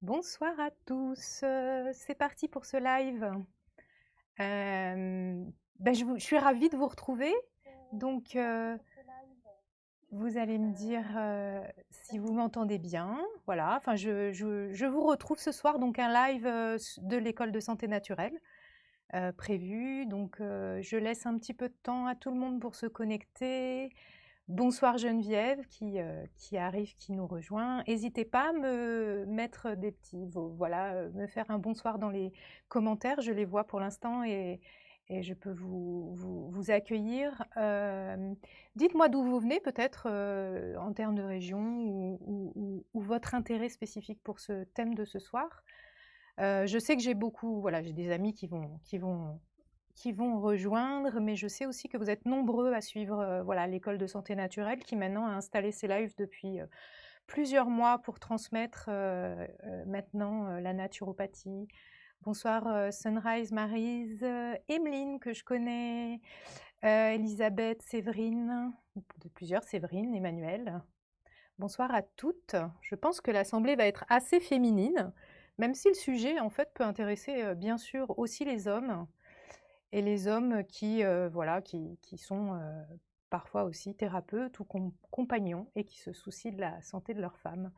Bonsoir à tous, c'est parti pour ce live. Je suis ravie de vous retrouver. Donc, vous allez me dire si vous m'entendez bien. Voilà, enfin, je vous retrouve ce soir, donc un live de l'école de santé naturelle prévu. Donc, je laisse un petit peu de temps à tout le monde pour se connecter. Bonsoir Geneviève qui arrive, qui nous rejoint. N'hésitez pas à me mettre des petits, voilà, me faire un bonsoir dans les commentaires. Je les vois pour l'instant et je peux vous accueillir. Dites-moi d'où vous venez peut-être en termes de région ou votre intérêt spécifique pour ce thème de ce soir. Je sais que j'ai beaucoup, voilà, j'ai des amis qui vont rejoindre, mais je sais aussi que vous êtes nombreux à suivre voilà, l'école de santé naturelle qui maintenant a installé ses lives depuis plusieurs mois pour transmettre maintenant la naturopathie. Bonsoir Sunrise, Maryse, Emeline que je connais, Elisabeth, Séverine, de plusieurs Séverine, Emmanuel. Bonsoir à toutes. Je pense que l'assemblée va être assez féminine, même si le sujet en fait peut intéresser bien sûr aussi les hommes. Et les hommes qui, voilà, qui sont parfois aussi thérapeutes ou compagnons et qui se soucient de la santé de leurs femmes.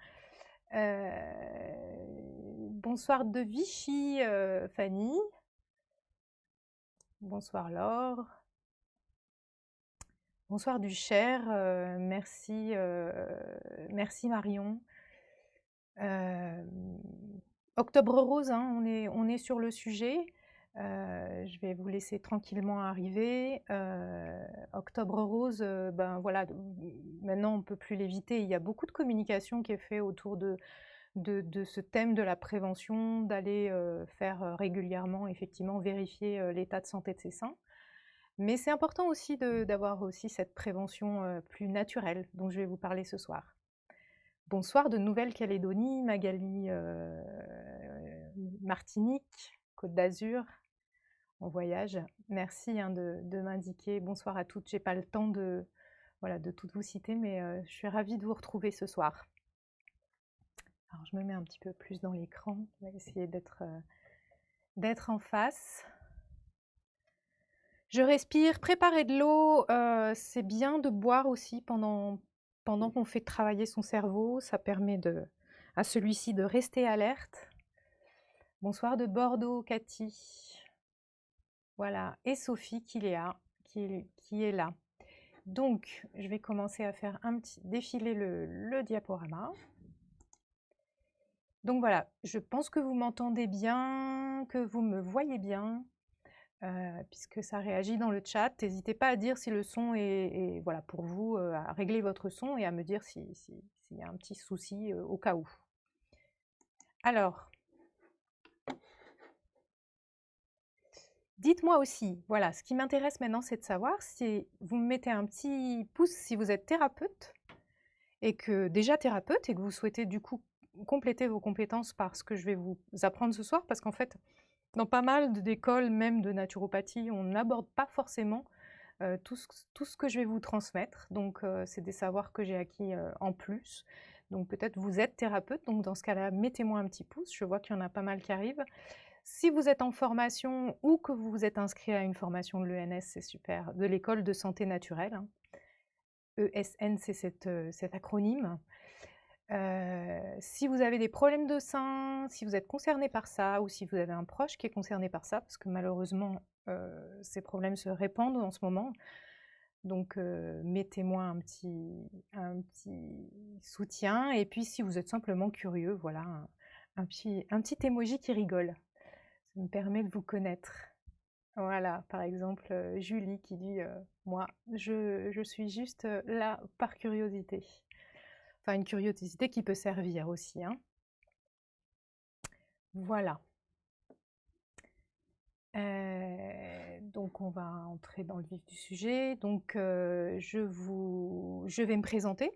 Bonsoir de Vichy, Fanny. Bonsoir Laure. Bonsoir du Cher, merci, merci Marion. Octobre rose, hein, on est sur le sujet. Je vais vous laisser tranquillement arriver. Octobre rose, ben voilà, maintenant on ne peut plus l'éviter. Il y a beaucoup de communication qui est fait autour de ce thème de la prévention, d'aller faire régulièrement, effectivement, vérifier l'état de santé de ses seins. Mais c'est important aussi d'avoir aussi cette prévention plus naturelle dont je vais vous parler ce soir. Bonsoir de Nouvelle-Calédonie, Magali, Martinique, Côte d'Azur, en voyage. Merci hein, de m'indiquer. Bonsoir à toutes. J'ai pas le temps de, voilà, de toutes vous citer, mais je suis ravie de vous retrouver ce soir. Alors je me mets un petit peu plus dans l'écran. On va essayer d'être en face. Je respire. Préparer de l'eau, c'est bien de boire aussi pendant qu'on fait travailler son cerveau. Ça permet à celui-ci de rester alerte. Bonsoir de Bordeaux, Cathy. Voilà, et Sophie qui est là. Donc, je vais commencer à faire défiler le diaporama. Donc voilà, je pense que vous m'entendez bien, que vous me voyez bien, puisque ça réagit dans le chat. N'hésitez pas à dire si le son est voilà, pour vous, à régler votre son et à me dire s'il y a un petit souci au cas où. Alors, dites-moi aussi, voilà, ce qui m'intéresse maintenant, c'est de savoir si vous me mettez un petit pouce si vous êtes thérapeute et que déjà thérapeute et que vous souhaitez du coup compléter vos compétences par ce que je vais vous apprendre ce soir, parce qu'en fait, dans pas mal d'écoles, même de naturopathie, on n'aborde pas forcément tout ce que je vais vous transmettre. Donc, c'est des savoirs que j'ai acquis en plus. Donc, peut-être vous êtes thérapeute. Donc, dans ce cas-là, mettez-moi un petit pouce. Je vois qu'il y en a pas mal qui arrivent. Si vous êtes en formation ou que vous vous êtes inscrit à une formation de l'ENS, c'est super, de l'école de santé naturelle. Hein. ESN, c'est cet acronyme. Si vous avez des problèmes de sein, si vous êtes concerné par ça, ou si vous avez un proche qui est concerné par ça, parce que malheureusement, ces problèmes se répandent en ce moment, donc mettez-moi un petit soutien. Et puis si vous êtes simplement curieux, voilà, un petit emoji qui rigole. Ça me permet de vous connaître. Voilà, par exemple, Julie qui dit moi, je suis juste là par curiosité. Enfin, une curiosité qui peut servir aussi. Hein. Voilà. Donc, on va entrer dans le vif du sujet. Donc, je vais me présenter.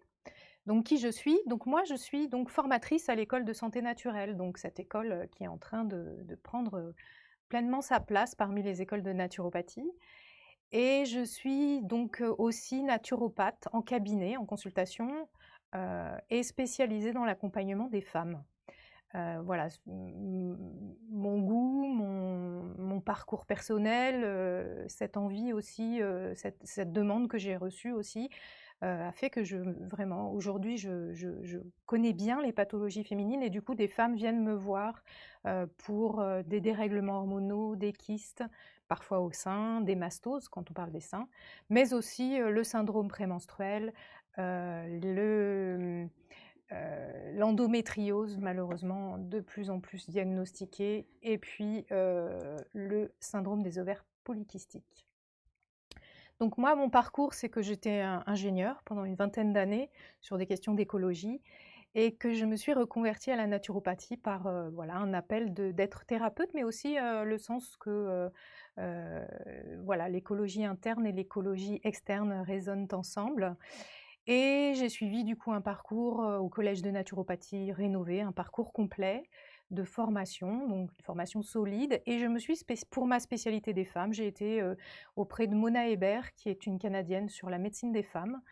Donc, qui je suis? Donc, moi, je suis donc formatrice à l'école de santé naturelle. Donc, cette école qui est en train de prendre pleinement sa place parmi les écoles de naturopathie. Et je suis donc aussi naturopathe en cabinet, en consultation, et spécialisée dans l'accompagnement des femmes. Voilà, mon goût, mon parcours personnel, cette envie aussi, cette demande que j'ai reçue aussi, a fait que vraiment aujourd'hui je connais bien les pathologies féminines et du coup des femmes viennent me voir, pour, des dérèglements hormonaux, des kystes, parfois au sein, des mastoses quand on parle des seins, mais aussi, le syndrome prémenstruel, l'endométriose malheureusement de plus en plus diagnostiquée et puis, le syndrome des ovaires polykystiques. Donc moi, mon parcours, c'est que j'étais ingénieure pendant une vingtaine d'années sur des questions d'écologie et que je me suis reconvertie à la naturopathie par, voilà, un appel d'être thérapeute, mais aussi, le sens que, voilà, l'écologie interne et l'écologie externe résonnent ensemble et j'ai suivi du coup un parcours, au collège de naturopathie rénové, un parcours complet de formation, donc une formation solide et je me suis pour ma spécialité des femmes, j'ai été, auprès de Mona Hébert, qui est une Canadienne sur la médecine des femmes,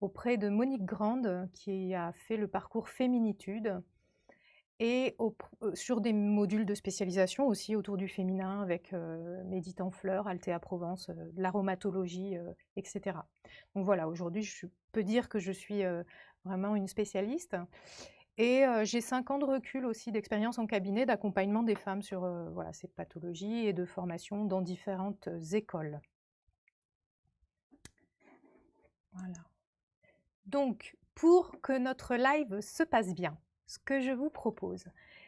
auprès de Monique Grande, qui a fait le parcours Féminitude et sur des modules de spécialisation aussi autour du féminin avec, Médite en fleurs, Althea Provence, de l'aromatologie, et cetera. Donc voilà, aujourd'hui je peux dire que je suis, vraiment une spécialiste et j'ai 5 ans de recul aussi d'expérience en cabinet, d'accompagnement des femmes sur, voilà, ces pathologies et de formation dans différentes, écoles. Voilà. Donc, pour que notre live se passe bien, ce que je vous propose,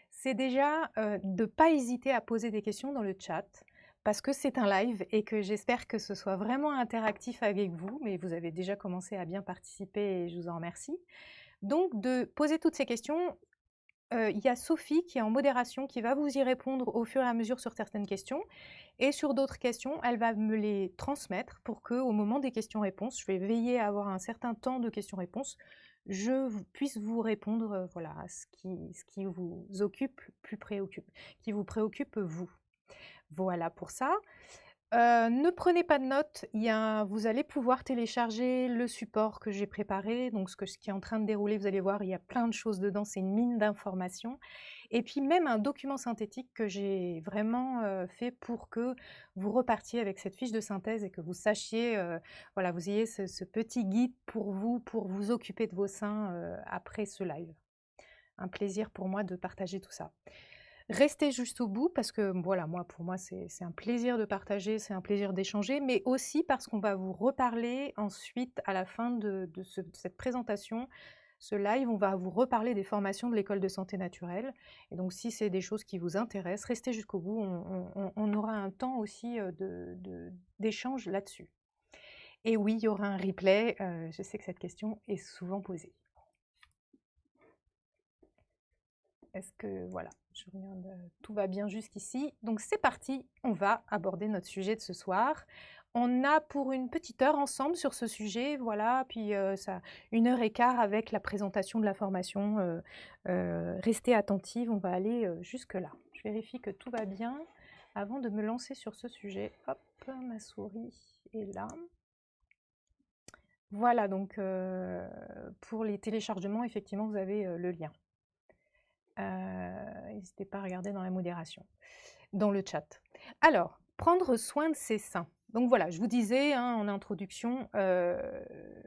c'est déjà, de ne pas hésiter à poser des questions dans le chat, parce que c'est un live et que j'espère que ce soit vraiment interactif avec vous, mais vous avez déjà commencé à bien participer et je vous en remercie. Donc de poser toutes ces questions, il y a Sophie qui est en modération, qui va vous y répondre au fur et à mesure sur certaines questions et sur d'autres questions, elle va me les transmettre pour qu'au moment des questions-réponses, je vais veiller à avoir un certain temps de questions-réponses, puisse vous répondre, voilà, à ce qui vous occupe, qui vous préoccupe vous. Voilà pour ça. Ne prenez pas de notes, vous allez pouvoir télécharger le support que j'ai préparé, donc ce qui est en train de dérouler, vous allez voir, il y a plein de choses dedans, c'est une mine d'informations. Et puis même un document synthétique que j'ai vraiment fait pour que vous repartiez avec cette fiche de synthèse et que vous sachiez, voilà, vous ayez ce petit guide pour vous occuper de vos seins après ce live. Un plaisir pour moi de partager tout ça. Restez juste au bout parce que voilà, pour moi, c'est un plaisir de partager, c'est un plaisir d'échanger, mais aussi parce qu'on va vous reparler ensuite à la fin de cette présentation, ce live, on va vous reparler des formations de l'école de santé naturelle. Et donc, si c'est des choses qui vous intéressent, restez jusqu'au bout. On aura un temps aussi d'échange là-dessus. Et oui, il y aura un replay. Je sais que cette question est souvent posée. Est-ce que, voilà, je regarde, tout va bien jusqu'ici. Donc c'est parti, on va aborder notre sujet de ce soir. On a pour une petite heure ensemble sur ce sujet, voilà, puis 1h15 avec la présentation de la formation. Restez attentive, on va aller jusque-là. Je vérifie que tout va bien avant de me lancer sur ce sujet. Hop, ma souris est là. Voilà, donc pour les téléchargements, effectivement, vous avez le lien. N'hésitez pas à regarder dans la modération, dans le chat. Alors, prendre soin de ses seins. Donc voilà, je vous disais en introduction,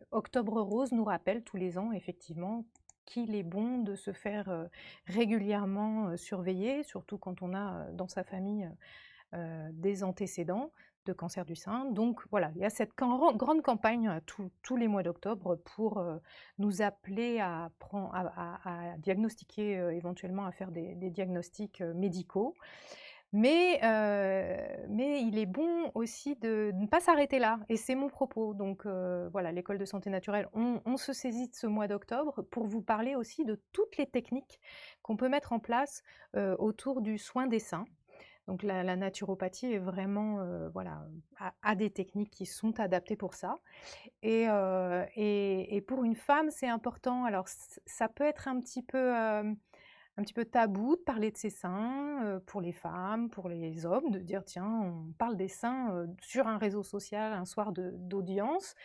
Octobre Rose nous rappelle tous les ans effectivement qu'il est bon de se faire régulièrement surveiller, surtout quand on a dans sa famille des antécédents de cancer du sein. Donc voilà, il y a cette grande campagne tous les mois d'octobre pour nous appeler à diagnostiquer, éventuellement à faire des diagnostics médicaux. Mais il est bon aussi de ne pas s'arrêter là, et c'est mon propos. Donc voilà, l'école de santé naturelle, on se saisit de ce mois d'octobre pour vous parler aussi de toutes les techniques qu'on peut mettre en place autour du soin des seins. Donc la naturopathie est vraiment, voilà, a des techniques qui sont adaptées pour ça. Et pour une femme, c'est important. Alors ça peut être un petit peu tabou de parler de ses seins, pour les femmes, pour les hommes, de dire: «Tiens, on parle des seins, sur un réseau social un soir d'audience».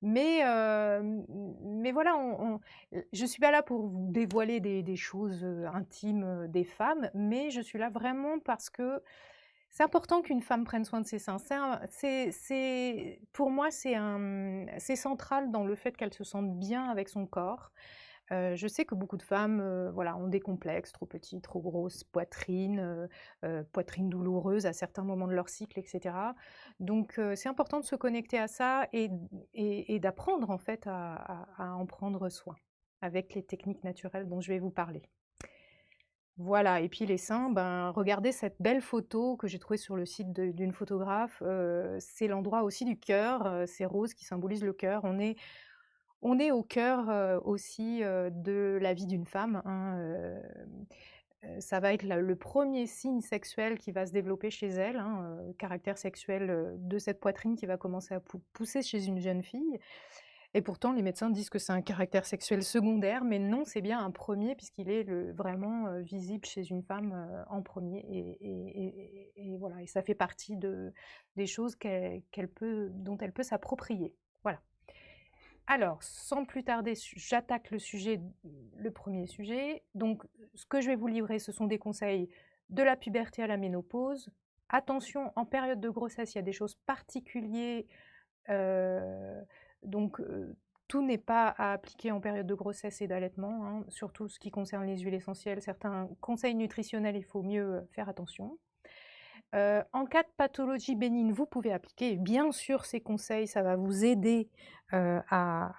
Mais voilà, je suis pas là pour vous dévoiler des choses, intimes, des femmes, mais je suis là vraiment parce que c'est important qu'une femme prenne soin de ses seins. Pour moi, c'est central dans le fait qu'elle se sente bien avec son corps. Je sais que beaucoup de femmes, voilà, ont des complexes, trop petites, trop grosses, poitrine douloureuse à certains moments de leur cycle, et cetera. Donc c'est important de se connecter à ça et d'apprendre en fait à en prendre soin avec les techniques naturelles dont je vais vous parler. Voilà, et puis les seins, ben, regardez cette belle photo que j'ai trouvée sur le site d'une photographe, c'est l'endroit aussi du cœur, c'est rose qui symbolise le cœur. On est au cœur, aussi, de la vie d'une femme, hein, ça va être le 1er signe sexuel qui va se développer chez elle, hein, caractère sexuel, de cette poitrine qui va commencer à pousser chez une jeune fille. Et pourtant, les médecins disent que c'est un caractère sexuel secondaire, mais non, c'est bien un premier puisqu'il est vraiment visible chez une femme en premier. Et voilà, et ça fait partie des choses dont elle peut s'approprier. Voilà. Alors, sans plus tarder, j'attaque le premier sujet. Donc, ce que je vais vous livrer, ce sont des conseils de la puberté à la ménopause. Attention, en période de grossesse, il y a des choses particulières. Donc, tout n'est pas à appliquer en période de grossesse et d'allaitement, hein, surtout ce qui concerne les huiles essentielles. Certains conseils nutritionnels, il faut mieux faire attention. En cas de pathologie bénigne, vous pouvez appliquer. Bien sûr, ces conseils, ça va vous aider à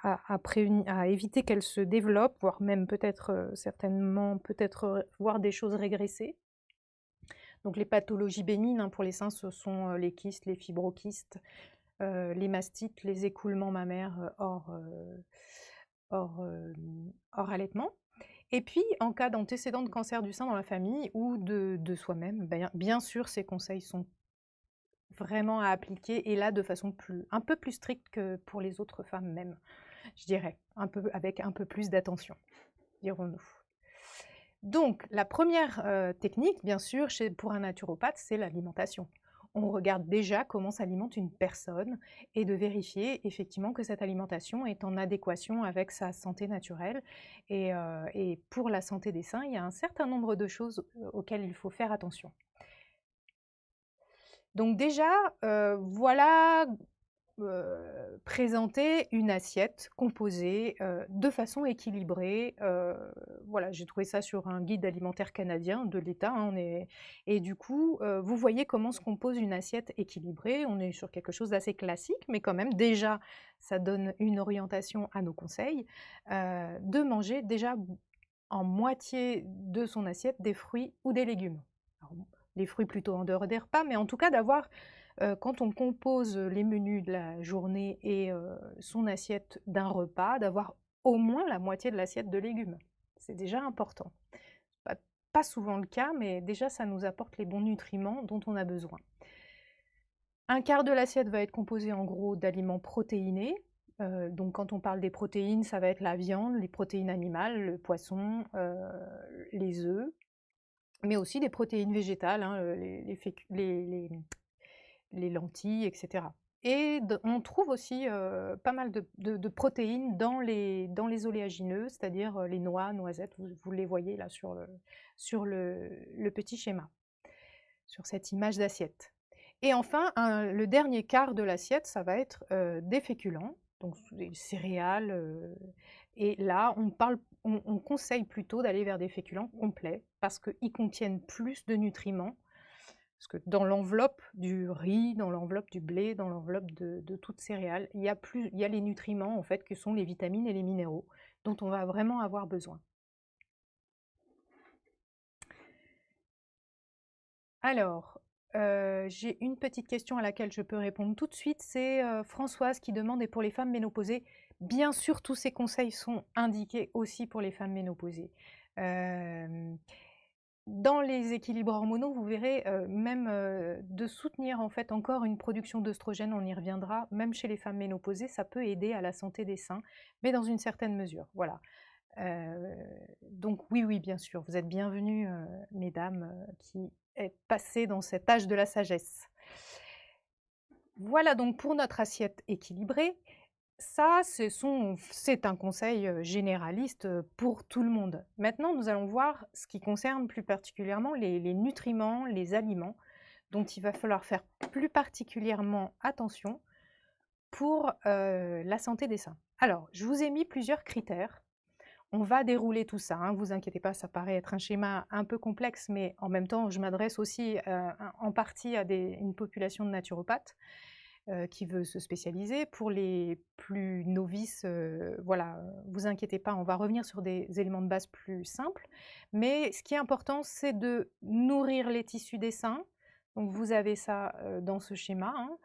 éviter qu'elle se développe, voire même peut-être, certainement, peut-être voir des choses régresser. Donc les pathologies bénignes, hein, pour les seins, ce sont les kystes, les fibrokystes, les mastites, les écoulements mammaires hors allaitement. Et puis, en cas d'antécédent de cancer du sein dans la famille ou de soi-même, bien sûr, ces conseils sont vraiment à appliquer, et là de façon un peu plus stricte que pour les autres femmes même, je dirais, avec un peu plus d'attention, dirons-nous. Donc, la première technique, bien sûr, pour un naturopathe, c'est l'alimentation. On regarde déjà comment s'alimente une personne et de vérifier effectivement que cette alimentation est en adéquation avec sa santé naturelle. Et pour la santé des seins, il y a un certain nombre de choses auxquelles il faut faire attention. Donc déjà, voilà présenter une assiette composée de façon équilibrée. Voilà, j'ai trouvé ça sur un guide alimentaire canadien de l'État, hein, et du coup, vous voyez comment se compose une assiette équilibrée. On est sur quelque chose d'assez classique, mais quand même, déjà, ça donne une orientation à nos conseils, de manger déjà en moitié de son assiette des fruits ou des légumes. Alors, les fruits plutôt en dehors des repas, mais en tout cas d'avoir, quand on compose les menus de la journée et son assiette d'un repas, d'avoir au moins la moitié de l'assiette de légumes. C'est déjà important. Pas souvent le cas, mais déjà ça nous apporte les bons nutriments dont on a besoin. Un quart de l'assiette va être composé en gros d'aliments protéinés. Donc quand on parle des protéines, ça va être la viande, les protéines animales, le poisson, les œufs, mais aussi des protéines végétales, hein, les lentilles, etc. Et on trouve aussi pas mal de protéines dans les oléagineux, c'est-à-dire les noix, noisettes, vous les voyez là sur le petit schéma, sur cette image d'assiette. Et enfin, le dernier quart de l'assiette, ça va être des féculents, donc des céréales. Et là, on conseille plutôt d'aller vers des féculents complets parce qu'ils contiennent plus de nutriments. Parce que dans l'enveloppe du riz, dans l'enveloppe du blé, dans l'enveloppe de toutes céréales, il y a les nutriments en fait, que sont les vitamines et les minéraux dont on va vraiment avoir besoin. Alors, j'ai une petite question à laquelle je peux répondre tout de suite. C'est Françoise qui demande, et pour les femmes ménopausées, bien sûr, tous ces conseils sont indiqués aussi pour les femmes ménopausées. Dans les équilibres hormonaux, vous verrez, même de soutenir en fait encore une production d'œstrogène, on y reviendra, même chez les femmes ménopausées, ça peut aider à la santé des seins, mais dans une certaine mesure, voilà. Donc oui, bien sûr, vous êtes bienvenues, mesdames, qui êtes passées dans cet âge de la sagesse. Voilà donc pour notre assiette équilibrée. Ça, c'est un conseil généraliste pour tout le monde. Maintenant, nous allons voir ce qui concerne plus particulièrement les nutriments, les aliments, dont il va falloir faire plus particulièrement attention pour la santé des seins. Alors, je vous ai mis plusieurs critères. On va dérouler tout ça, hein, vous inquiétez pas, ça paraît être un schéma un peu complexe, mais en même temps, je m'adresse aussi en partie à une population de naturopathes qui veut se spécialiser. Pour les plus novices, voilà, vous inquiétez pas, on va revenir sur des éléments de base plus simples. Mais ce qui est important, c'est de nourrir les tissus des seins. Donc vous avez ça dans ce schéma, hein.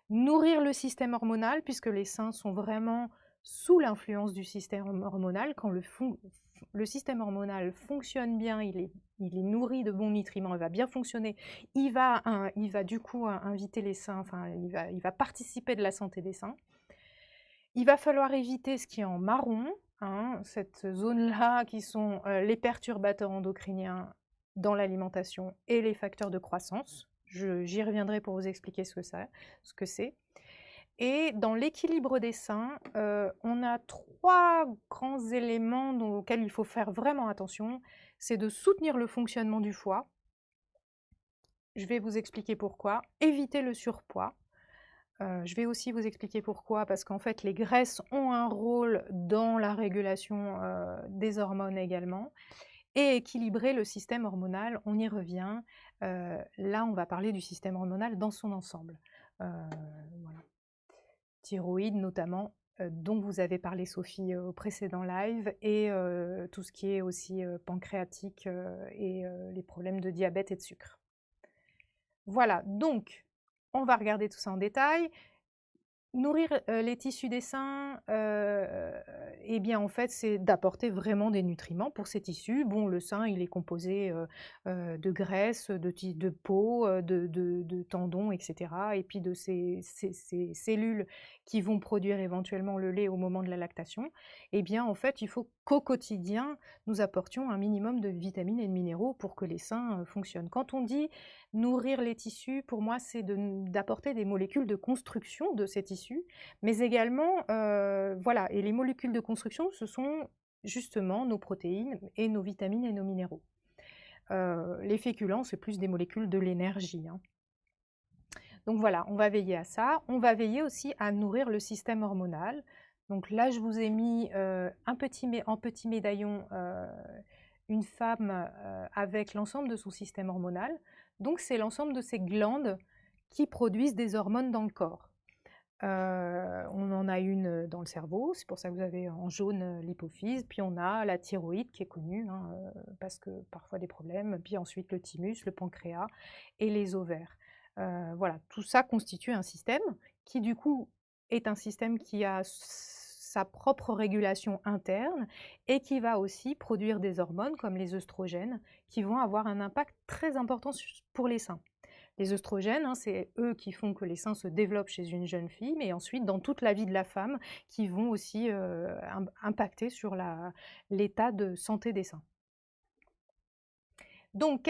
Nourrir le système hormonal, puisque les seins sont vraiment sous l'influence du système hormonal. Quand le système hormonal fonctionne bien, il est nourri de bons nutriments, il va bien fonctionner, il va du coup inviter les seins, enfin il va participer de la santé des seins. Il va falloir éviter ce qui est en marron, hein, cette zone-là qui sont les perturbateurs endocriniens dans l'alimentation et les facteurs de croissance. J'y reviendrai pour vous expliquer ce que c'est. Et dans l'équilibre des seins, on a 3 grands éléments auxquels il faut faire vraiment attention. C'est de soutenir le fonctionnement du foie. Je vais vous expliquer pourquoi. Éviter le surpoids. Je vais aussi vous expliquer pourquoi, parce qu'en fait, les graisses ont un rôle dans la régulation des hormones également. Et équilibrer le système hormonal, on y revient. Là, on va parler du système hormonal dans son ensemble. Voilà. Thyroïde notamment, dont vous avez parlé Sophie au précédent live, et tout ce qui est aussi pancréatique et les problèmes de diabète et de sucre. Voilà, donc on va regarder tout ça en détail. Nourrir les tissus des seins, eh bien, en fait, c'est d'apporter vraiment des nutriments pour ces tissus. Bon, le sein, il est composé de graisse, de peau, de tendons, et cetera, et puis de ces cellules qui vont produire éventuellement le lait au moment de la lactation. Eh bien, en fait, il faut qu'au quotidien, nous apportions un minimum de vitamines et de minéraux pour que les seins fonctionnent. Quand on dit nourrir les tissus, pour moi, c'est d'apporter des molécules de construction de ces tissus, mais également, voilà, et les molécules de construction, ce sont justement nos protéines et nos vitamines et nos minéraux. Les féculents, c'est plus des molécules de l'énergie, hein. Donc voilà, on va veiller à ça. On va veiller aussi à nourrir le système hormonal. Donc là, je vous ai mis en petit médaillon une femme avec l'ensemble de son système hormonal. Donc c'est l'ensemble de ces glandes qui produisent des hormones dans le corps. On en a une dans le cerveau, c'est pour ça que vous avez en jaune l'hypophyse, puis on a la thyroïde qui est connue, hein, parce que parfois des problèmes, puis ensuite le thymus, le pancréas et les ovaires. Voilà, tout ça constitue un système qui du coup est un système qui a sa propre régulation interne et qui va aussi produire des hormones comme les œstrogènes qui vont avoir un impact très important pour les seins. Les œstrogènes, hein, c'est eux qui font que les seins se développent chez une jeune fille, mais ensuite dans toute la vie de la femme, qui vont aussi impacter sur l'état de santé des seins. Donc,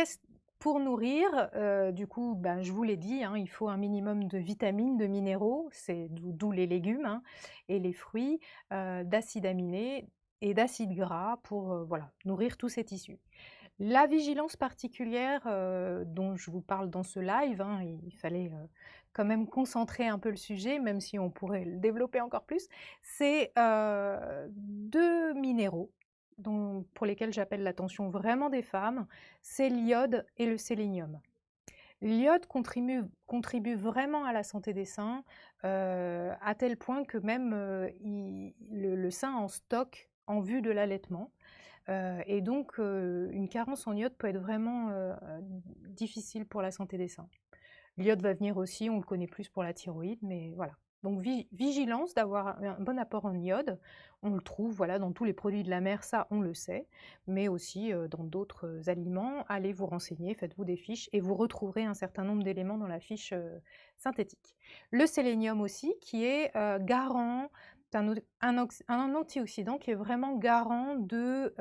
pour nourrir, du coup, ben, je vous l'ai dit, hein, il faut un minimum de vitamines, de minéraux, c'est d'où les légumes, hein, et les fruits, d'acides aminés et d'acides gras pour voilà, nourrir tous ces tissus. La vigilance particulière dont je vous parle dans ce live, hein, il fallait quand même concentrer un peu le sujet, même si on pourrait le développer encore plus, c'est 2 minéraux pour lesquels j'appelle l'attention vraiment des femmes, c'est l'iode et le sélénium. L'iode contribue vraiment à la santé des seins, à tel point que même le sein en stocke en vue de l'allaitement. Et donc, une carence en iode peut être vraiment difficile pour la santé des seins. L'iode va venir aussi, on le connaît plus pour la thyroïde, mais voilà. Donc vigilance d'avoir un bon apport en iode, on le trouve voilà, dans tous les produits de la mer, ça on le sait, mais aussi dans d'autres aliments. Allez vous renseigner, faites-vous des fiches et vous retrouverez un certain nombre d'éléments dans la fiche synthétique. Le sélénium aussi, qui est garant, un antioxydant qui est vraiment garant de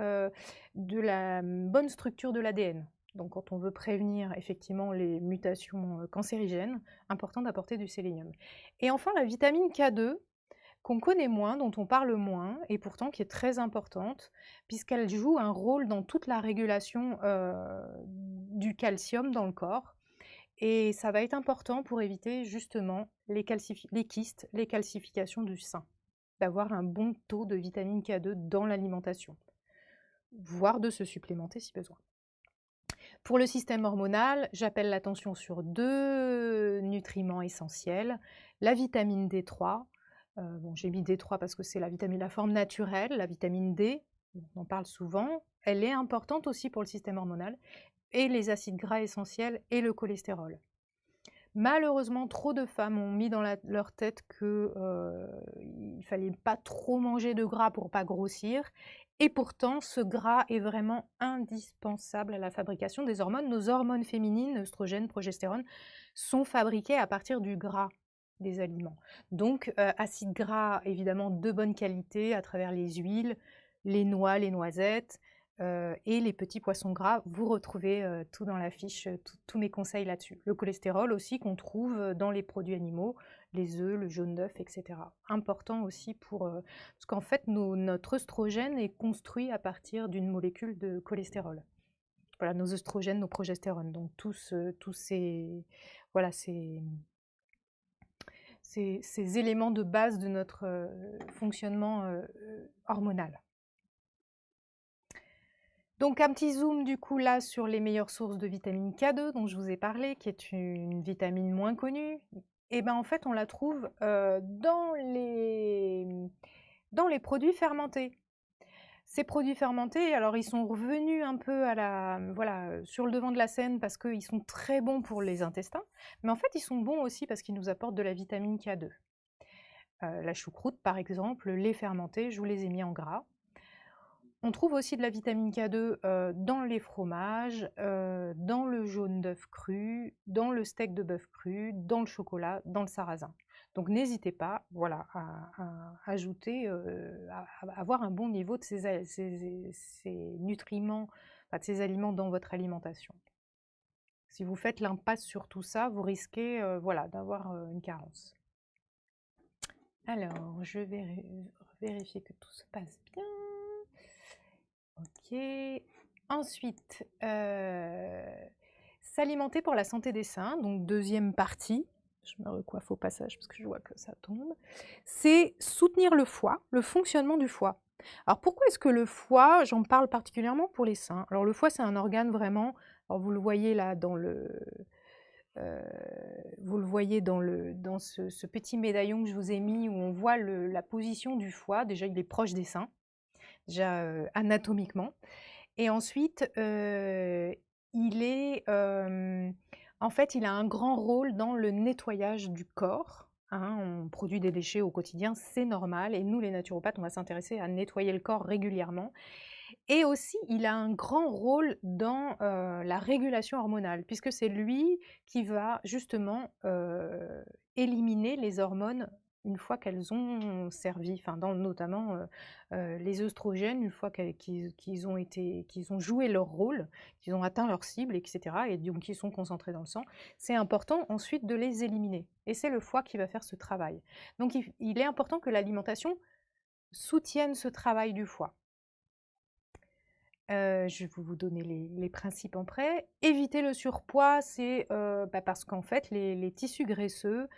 la bonne structure de l'ADN. Donc quand on veut prévenir effectivement les mutations cancérigènes, important d'apporter du sélénium. Et enfin la vitamine K2, qu'on connaît moins, dont on parle moins, et pourtant qui est très importante, puisqu'elle joue un rôle dans toute la régulation du calcium dans le corps. Et ça va être important pour éviter justement les kystes, les calcifications du sein, d'avoir un bon taux de vitamine K2 dans l'alimentation, voire de se supplémenter si besoin. Pour le système hormonal, j'appelle l'attention sur 2 nutriments essentiels, la vitamine D3. Bon, j'ai mis D3 parce que c'est la forme naturelle, la vitamine D, on en parle souvent, elle est importante aussi pour le système hormonal, et les acides gras essentiels et le cholestérol. Malheureusement, trop de femmes ont mis dans leur tête qu'il ne fallait pas trop manger de gras pour pas grossir, et pourtant ce gras est vraiment indispensable à la fabrication des hormones. Nos hormones féminines, œstrogène, progestérone, sont fabriquées à partir du gras des aliments. Donc acides gras évidemment de bonne qualité à travers les huiles, les noix, les noisettes, et les petits poissons gras. Vous retrouvez tout dans la fiche, tous mes conseils là-dessus. Le cholestérol aussi qu'on trouve dans les produits animaux, les œufs, le jaune d'œuf, etc. Important aussi parce qu'en fait notre œstrogène est construit à partir d'une molécule de cholestérol. Voilà, nos œstrogènes, nos progestérones, donc tous ces, voilà, ces éléments de base de notre fonctionnement hormonal. Donc un petit zoom du coup là sur les meilleures sources de vitamine K2 dont je vous ai parlé, qui est une vitamine moins connue. Et ben en fait on la trouve dans les produits fermentés. Ces produits fermentés, alors ils sont revenus un peu sur le devant de la scène parce qu'ils sont très bons pour les intestins, mais en fait ils sont bons aussi parce qu'ils nous apportent de la vitamine K2. La choucroute par exemple, les fermentés, je vous les ai mis en gras. On trouve aussi de la vitamine K2 dans les fromages, dans le jaune d'œuf cru, dans le steak de bœuf cru, dans le chocolat, dans le sarrasin. Donc n'hésitez pas, voilà, à ajouter, à avoir un bon niveau de ces nutriments, de ces aliments dans votre alimentation. Si vous faites l'impasse sur tout ça, vous risquez voilà, d'avoir une carence. Alors, je vais vérifier que tout se passe bien. Ok. Ensuite, s'alimenter pour la santé des seins, donc deuxième partie, je me recoiffe au passage parce que je vois que ça tombe, c'est soutenir le foie, le fonctionnement du foie. Alors pourquoi est-ce que le foie, j'en parle particulièrement pour les seins? Alors le foie c'est un organe vraiment, alors vous le voyez là dans ce petit médaillon que je vous ai mis où on voit la position du foie, déjà il est proche des seins, déjà anatomiquement. Et ensuite, en fait, il a un grand rôle dans le nettoyage du corps, hein. On produit des déchets au quotidien, c'est normal. Et nous, les naturopathes, on va s'intéresser à nettoyer le corps régulièrement. Et aussi, il a un grand rôle dans la régulation hormonale, puisque c'est lui qui va justement éliminer les hormones une fois qu'elles ont servi, enfin, notamment les œstrogènes, une fois qu'ils ont joué leur rôle, qu'ils ont atteint leur cible, etc., et donc qu'ils sont concentrés dans le sang, c'est important ensuite de les éliminer. Et c'est le foie qui va faire ce travail. Donc il est important que l'alimentation soutienne ce travail du foie. Je vais vous donner les principes en prêt. Éviter le surpoids, c'est parce qu'en fait, les tissus graisseux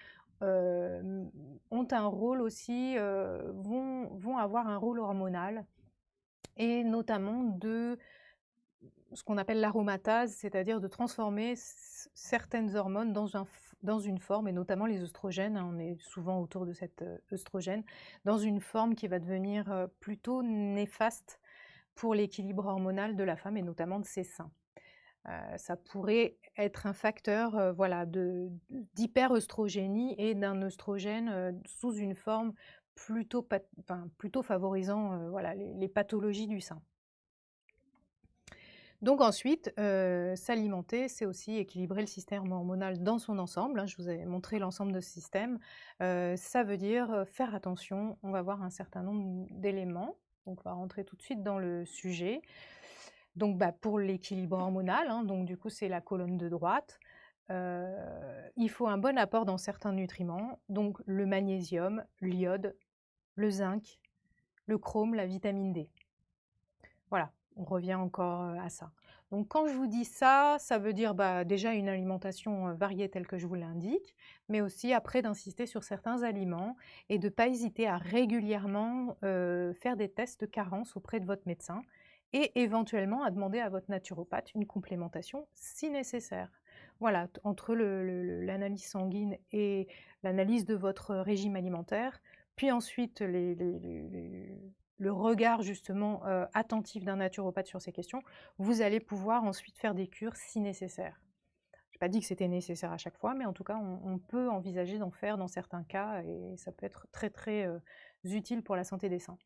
ont un rôle aussi, vont avoir un rôle hormonal, et notamment de ce qu'on appelle l'aromatase, c'est-à-dire de transformer certaines hormones dans une forme, et notamment les œstrogènes, hein, on est souvent autour de cet œstrogène, dans une forme qui va devenir plutôt néfaste pour l'équilibre hormonal de la femme et notamment de ses seins. Ça pourrait être un facteur voilà, d'hyperœstrogénie et d'un œstrogène sous une forme plutôt favorisant voilà, les pathologies du sein. Donc ensuite, s'alimenter, c'est aussi équilibrer le système hormonal dans son ensemble, hein. Je vous ai montré l'ensemble de ce système. Ça veut dire faire attention, on va voir un certain nombre d'éléments. Donc on va rentrer tout de suite dans le sujet. Donc pour l'équilibre hormonal, hein, donc du coup c'est la colonne de droite, il faut un bon apport dans certains nutriments, donc le magnésium, l'iode, le zinc, le chrome, la vitamine D. Voilà, on revient encore à ça. Donc quand je vous dis ça, ça veut dire déjà une alimentation variée telle que je vous l'indique, mais aussi après d'insister sur certains aliments et de ne pas hésiter à régulièrement faire des tests de carence auprès de votre médecin et éventuellement à demander à votre naturopathe une complémentation si nécessaire. Voilà, entre l'analyse sanguine et l'analyse de votre régime alimentaire, puis ensuite le regard justement attentif d'un naturopathe sur ces questions, vous allez pouvoir ensuite faire des cures si nécessaire. Je n'ai pas dit que c'était nécessaire à chaque fois, mais en tout cas, on peut envisager d'en faire dans certains cas et ça peut être très très utile pour la santé des seins.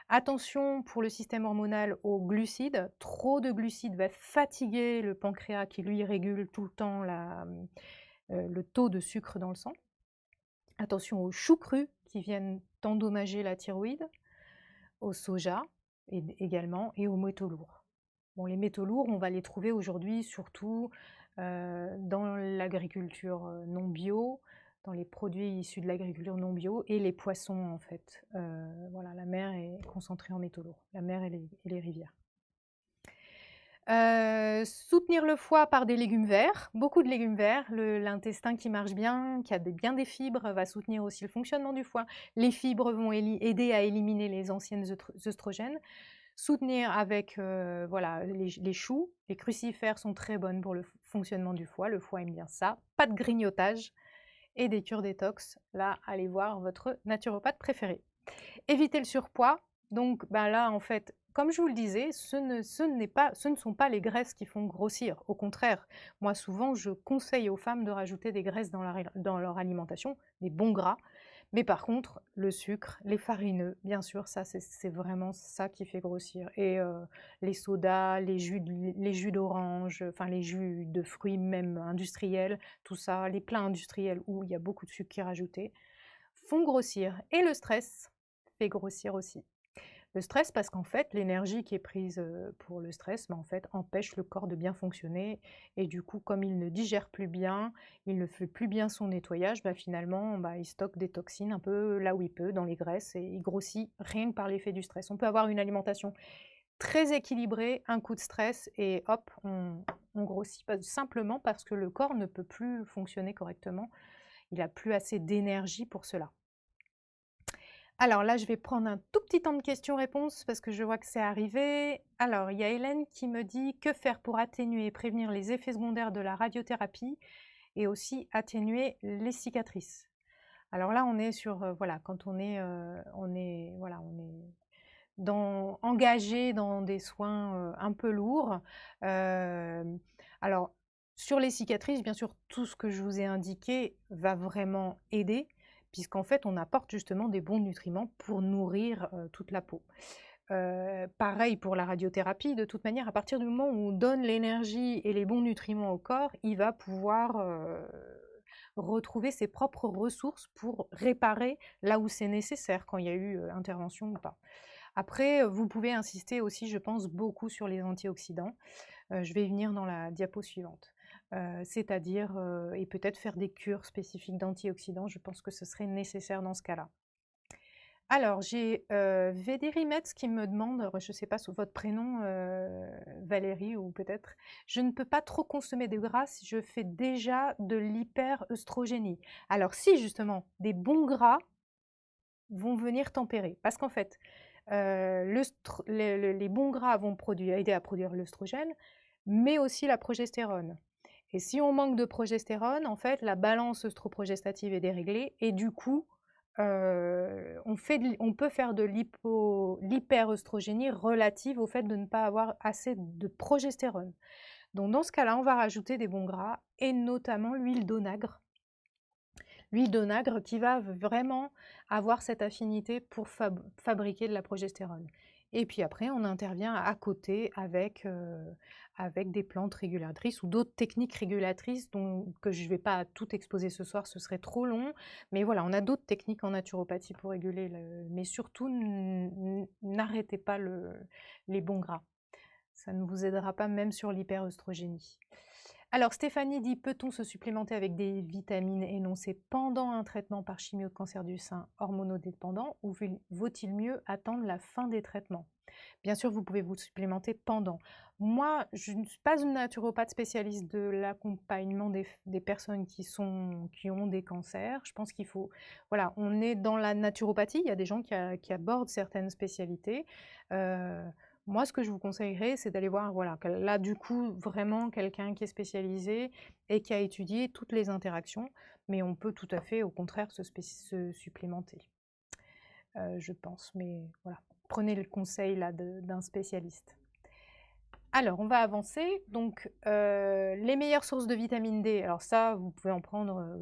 Attention pour le système hormonal aux glucides. Trop de glucides va fatiguer le pancréas qui lui régule tout le temps le taux de sucre dans le sang. Attention aux choux crus qui viennent endommager la thyroïde, au soja également et aux métaux lourds. Bon, les métaux lourds, on va les trouver aujourd'hui surtout dans l'agriculture non bio, dans les produits issus de l'agriculture non bio et les poissons en fait. Voilà, la mer est concentrée en métaux lourds, la mer et les rivières. Soutenir le foie par des légumes verts, beaucoup de légumes verts, l'intestin qui marche bien, qui a bien des fibres, va soutenir aussi le fonctionnement du foie. Les fibres vont aider à éliminer les anciennes œstrogènes. Soutenir avec voilà, les choux, les crucifères sont très bonnes pour le fonctionnement du foie, le foie aime bien ça. Pas de grignotage et des cures détox, là, allez voir votre naturopathe préféré. Éviter le surpoids, donc là en fait, comme je vous le disais, ce ne sont pas les graisses qui font grossir. Au contraire, moi souvent je conseille aux femmes de rajouter des graisses dans leur alimentation, des bons gras. Mais par contre, le sucre, les farineux, bien sûr, ça c'est vraiment ça qui fait grossir. Et les sodas, les jus d'orange, enfin les jus de fruits même industriels, tout ça, les plats industriels où il y a beaucoup de sucre qui est rajouté, font grossir. Et le stress fait grossir aussi. Le stress parce qu'en fait, l'énergie qui est prise pour le stress en fait, empêche le corps de bien fonctionner et du coup, comme il ne digère plus bien, il ne fait plus bien son nettoyage, finalement, il stocke des toxines un peu là où il peut, dans les graisses, et il grossit rien que par l'effet du stress. On peut avoir une alimentation très équilibrée, un coup de stress et hop, on grossit simplement parce que le corps ne peut plus fonctionner correctement. Il n'a plus assez d'énergie pour cela. Alors là, je vais prendre un tout petit temps de questions-réponses parce que je vois que c'est arrivé. Alors, il y a Hélène qui me dit « Que faire pour atténuer et prévenir les effets secondaires de la radiothérapie et aussi atténuer les cicatrices ?» Alors là, on est sur, voilà, quand on est engagé dans des soins un peu lourds. Alors, sur les cicatrices, bien sûr, tout ce que je vous ai indiqué va vraiment aider, puisqu'en fait, on apporte justement des bons nutriments pour nourrir toute la peau. Pareil pour la radiothérapie, de toute manière, à partir du moment où on donne l'énergie et les bons nutriments au corps, il va pouvoir retrouver ses propres ressources pour réparer là où c'est nécessaire, quand il y a eu intervention ou pas. Après, vous pouvez insister aussi, je pense, beaucoup sur les antioxydants. Je vais y venir dans la diapo suivante. C'est-à-dire, et peut-être faire des cures spécifiques d'antioxydants, je pense que ce serait nécessaire dans ce cas-là. Alors, j'ai Védérimetz qui me demande, je ne sais pas sous votre prénom, Valérie ou peut-être, je ne peux pas trop consommer de gras si je fais déjà de l'hyperœstrogénie. Alors si justement, des bons gras vont venir tempérer, parce qu'en fait, les bons gras vont aider à produire l'œstrogène, mais aussi la progestérone. Et si on manque de progestérone, en fait, la balance œstroprogestative est déréglée et du coup, on peut faire de l'hyperœstrogénie relative au fait de ne pas avoir assez de progestérone. Donc dans ce cas-là, on va rajouter des bons gras et notamment l'huile d'onagre. L'huile d'onagre qui va vraiment avoir cette affinité pour fabriquer de la progestérone. Et puis après, on intervient à côté avec des plantes régulatrices ou d'autres techniques régulatrices que je ne vais pas tout exposer ce soir, ce serait trop long. Mais voilà, on a d'autres techniques en naturopathie pour réguler, mais surtout, n'arrêtez pas les bons gras. Ça ne vous aidera pas même sur l'hyperœstrogénie. Alors Stéphanie dit: «Peut-on se supplémenter avec des vitamines énoncées pendant un traitement par chimio de cancer du sein hormonodépendant ou vaut-il mieux attendre la fin des traitements?» Bien sûr, vous pouvez vous supplémenter pendant. Moi, je ne suis pas une naturopathe spécialiste de l'accompagnement des personnes qui ont des cancers. Je pense qu'il faut, voilà, on est dans la naturopathie, il y a des gens qui abordent certaines spécialités. Moi, ce que je vous conseillerais, c'est d'aller voir, voilà, là, du coup, vraiment quelqu'un qui est spécialisé et qui a étudié toutes les interactions, mais on peut tout à fait, au contraire, se supplémenter, je pense. Mais voilà, prenez le conseil là d'un spécialiste. Alors, on va avancer. Donc, les meilleures sources de vitamine D, alors ça, vous pouvez en prendre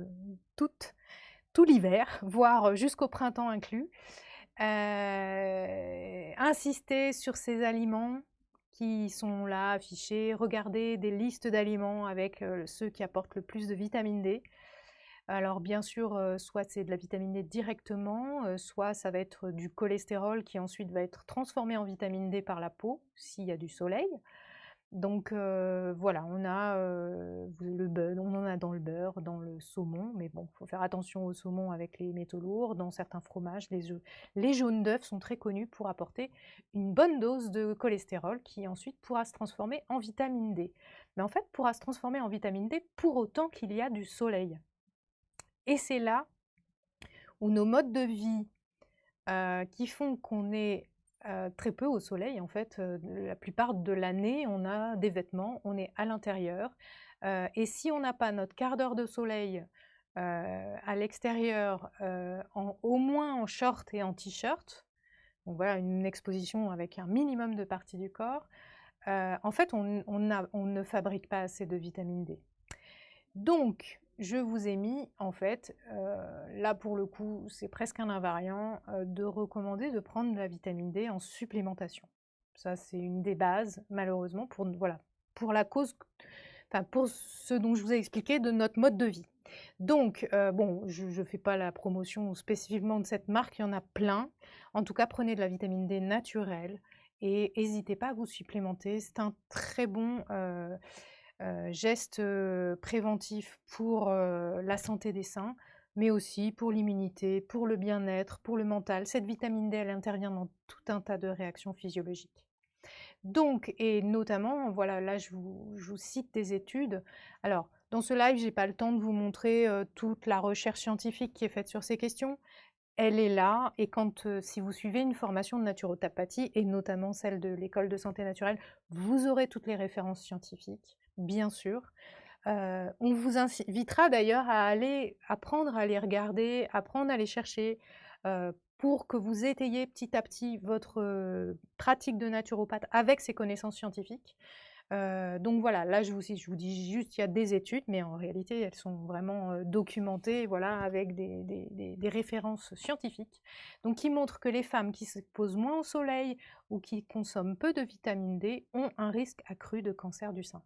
tout l'hiver, voire jusqu'au printemps inclus. Insister sur ces aliments qui sont là affichés, regardez des listes d'aliments avec ceux qui apportent le plus de vitamine D. Alors bien sûr, soit c'est de la vitamine D directement, soit ça va être du cholestérol qui ensuite va être transformé en vitamine D par la peau, s'il y a du soleil. Donc voilà, on a, le beurre, on en a dans le beurre, dans le saumon, mais bon, il faut faire attention au saumon avec les métaux lourds, dans certains fromages, les jaunes d'œufs sont très connus pour apporter une bonne dose de cholestérol qui ensuite pourra se transformer en vitamine D. Mais en fait, pourra se transformer en vitamine D pour autant qu'il y a du soleil. Et c'est là où nos modes de vie qui font qu'on est très peu au soleil, en fait, la plupart de l'année, on a des vêtements, on est à l'intérieur. Et si on n'a pas notre quart d'heure de soleil à l'extérieur, au moins en short et en t-shirt, donc voilà, une exposition avec un minimum de parties du corps, en fait, on ne fabrique pas assez de vitamine D. Donc, je vous ai mis, en fait, là pour le coup, c'est presque un invariant, de recommander de prendre de la vitamine D en supplémentation. Ça, c'est une des bases, malheureusement, voilà, pour la cause, enfin pour ce dont je vous ai expliqué de notre mode de vie. Donc, bon, je ne fais pas la promotion spécifiquement de cette marque, il y en a plein. En tout cas, prenez de la vitamine D naturelle et n'hésitez pas à vous supplémenter. C'est un très bon geste préventif pour la santé des seins, mais aussi pour l'immunité, pour le bien-être, pour le mental. Cette vitamine D, elle intervient dans tout un tas de réactions physiologiques. Donc, et notamment, voilà, là je vous cite des études. Alors, dans ce live, j'ai pas le temps de vous montrer toute la recherche scientifique qui est faite sur ces questions. Elle est là, et quand, si vous suivez une formation de naturopathie, et notamment celle de l'École de santé naturelle, vous aurez toutes les références scientifiques, bien sûr. On vous invitera d'ailleurs à aller apprendre à les regarder, apprendre à les chercher, pour que vous étayiez petit à petit votre pratique de naturopathe avec ces connaissances scientifiques. Donc voilà, là je vous dis juste il y a des études, mais en réalité elles sont vraiment documentées, voilà, avec des références scientifiques, donc qui montrent que les femmes qui s'exposent moins au soleil ou qui consomment peu de vitamine D ont un risque accru de cancer du sein.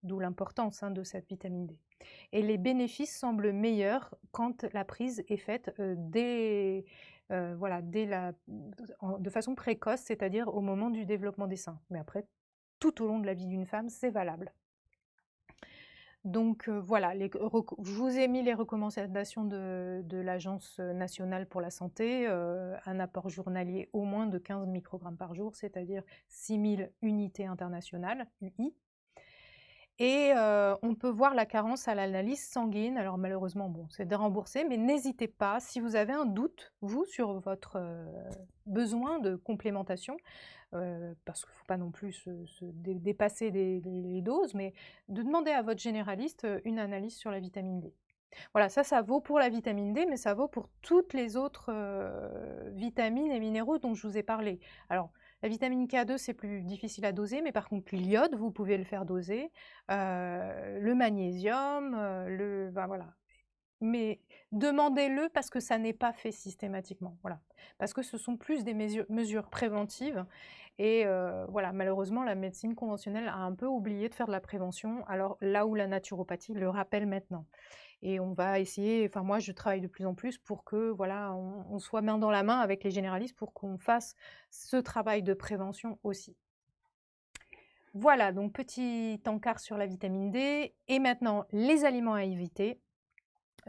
D'où l'importance de cette vitamine D. Et les bénéfices semblent meilleurs quand la prise est faite voilà, de façon précoce, c'est-à-dire au moment du développement des seins. Mais après, tout au long de la vie d'une femme, c'est valable. Donc voilà, je vous ai mis les recommandations de l'Agence nationale pour la santé, un apport journalier au moins de 15 microgrammes par jour, c'est-à-dire 6000 unités internationales, UI. Et on peut voir la carence à l'analyse sanguine. Alors malheureusement, bon, c'est déremboursé, mais n'hésitez pas, si vous avez un doute, vous, sur votre besoin de complémentation, parce qu'il ne faut pas non plus se dépasser les doses, mais de demander à votre généraliste une analyse sur la vitamine D. Voilà, ça vaut pour la vitamine D, mais ça vaut pour toutes les autres vitamines et minéraux dont je vous ai parlé. Alors, la vitamine K2, c'est plus difficile à doser, mais par contre, l'iode, vous pouvez le faire doser. Le magnésium, ben voilà. Mais demandez-le parce que ça n'est pas fait systématiquement. Voilà. Parce que ce sont plus des mesures préventives. Et voilà, malheureusement, la médecine conventionnelle a un peu oublié de faire de la prévention, alors là où la naturopathie le rappelle maintenant. Et on va essayer, enfin moi je travaille de plus en plus pour que voilà, on soit main dans la main avec les généralistes pour qu'on fasse ce travail de prévention aussi. Voilà, donc petit encart sur la vitamine D. Et maintenant, les aliments à éviter.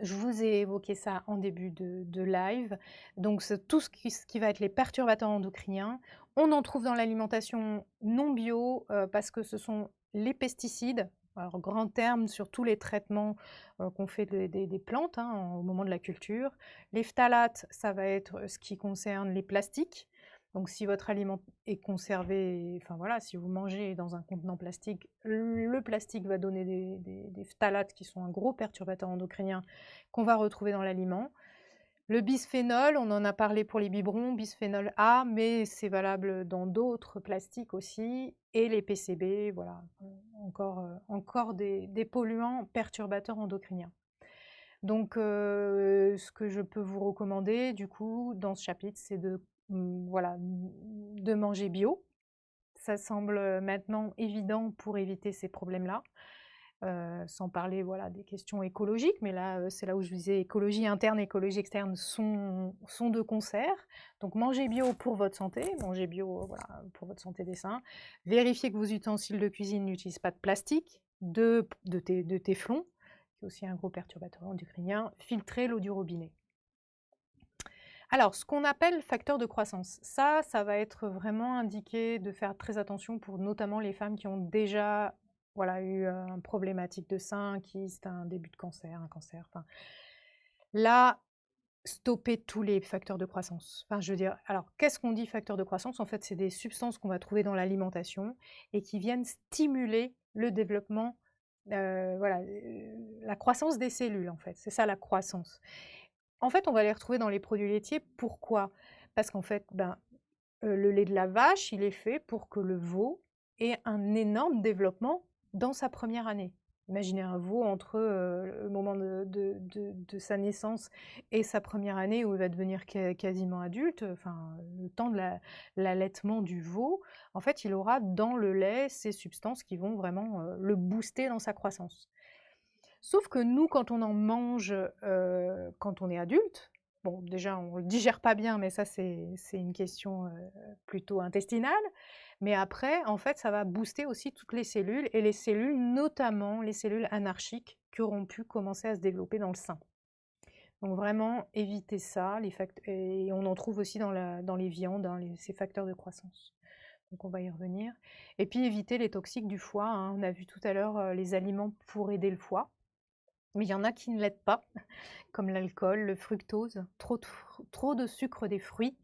Je vous ai évoqué ça en début de live. Donc, c'est tout ce qui va être les perturbateurs endocriniens. On en trouve dans l'alimentation non bio parce que ce sont les pesticides. Alors, grand terme sur tous les traitements qu'on fait des plantes au moment de la culture. Les phtalates, ça va être ce qui concerne les plastiques. Donc, si votre aliment est conservé, enfin voilà, si vous mangez dans un contenant plastique, le plastique va donner des phtalates qui sont un gros perturbateur endocrinien qu'on va retrouver dans l'aliment. Le bisphénol, on en a parlé pour les biberons, bisphénol A, mais c'est valable dans d'autres plastiques aussi. Et les PCB, voilà, encore des polluants perturbateurs endocriniens. Donc, ce que je peux vous recommander, du coup, dans ce chapitre, c'est voilà, de manger bio. Ça semble maintenant évident pour éviter ces problèmes-là. Sans parler voilà, des questions écologiques, mais là, c'est là où je disais écologie interne, écologie externe sont de concert. Donc mangez bio pour votre santé, mangez bio voilà, pour votre santé des seins. Vérifiez que vos ustensiles de cuisine n'utilisent pas de plastique, de téflon, qui est aussi un gros perturbateur endocrinien. Filtrez l'eau du robinet. Alors, ce qu'on appelle facteur de croissance, ça va être vraiment indiqué de faire très attention pour notamment les femmes qui ont déjà voilà, eu une problématique de sein, un kyste, un début de cancer, un cancer. Enfin, là, stopper tous les facteurs de croissance. Enfin, je veux dire, alors, qu'est-ce qu'on dit facteur de croissance? En fait, c'est des substances qu'on va trouver dans l'alimentation et qui viennent stimuler le développement, voilà, la croissance des cellules, en fait. C'est ça la croissance. En fait, on va les retrouver dans les produits laitiers. Pourquoi? Parce qu'en fait, le lait de la vache, il est fait pour que le veau ait un énorme développement dans sa première année. Imaginez un veau entre le moment de sa naissance et sa première année où il va devenir quasiment adulte, enfin, le temps de l'allaitement du veau, en fait, il aura dans le lait ces substances qui vont vraiment le booster dans sa croissance. Sauf que nous, quand on en mange quand on est adulte, bon, déjà, on ne le digère pas bien, mais ça, c'est une question plutôt intestinale. Mais après, en fait, ça va booster aussi toutes les cellules, et les cellules, notamment les cellules anarchiques, qui auront pu commencer à se développer dans le sein. Donc vraiment, évitez ça, et on en trouve aussi dans les viandes, ces facteurs de croissance. Donc on va y revenir. Et puis éviter les toxiques du foie. On a vu tout à l'heure les aliments pour aider le foie. Mais il y en a qui ne l'aident pas, comme l'alcool, le fructose, trop de sucre des fruits,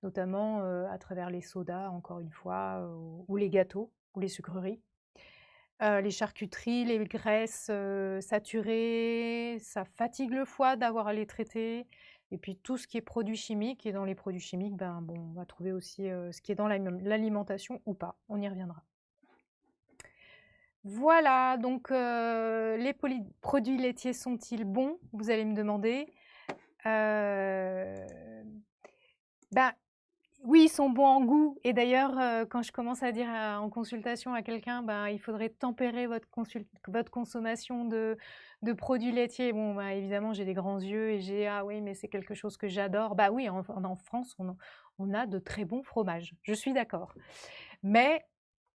notamment à travers les sodas, encore une fois, ou les gâteaux, ou les sucreries. Les charcuteries, les graisses saturées, ça fatigue le foie d'avoir à les traiter. Et puis tout ce qui est produits chimiques, et dans les produits chimiques, on va trouver aussi ce qui est dans l'alimentation ou pas, on y reviendra. Voilà, donc les produits laitiers sont-ils bons? Vous allez me demander. Oui, ils sont bons en goût. Et d'ailleurs, quand je commence à dire en consultation à quelqu'un, il faudrait tempérer votre consommation de produits laitiers. Bon, évidemment, j'ai des grands yeux et ah oui, mais c'est quelque chose que j'adore. Bah oui, en France, on a de très bons fromages. Je suis d'accord. Mais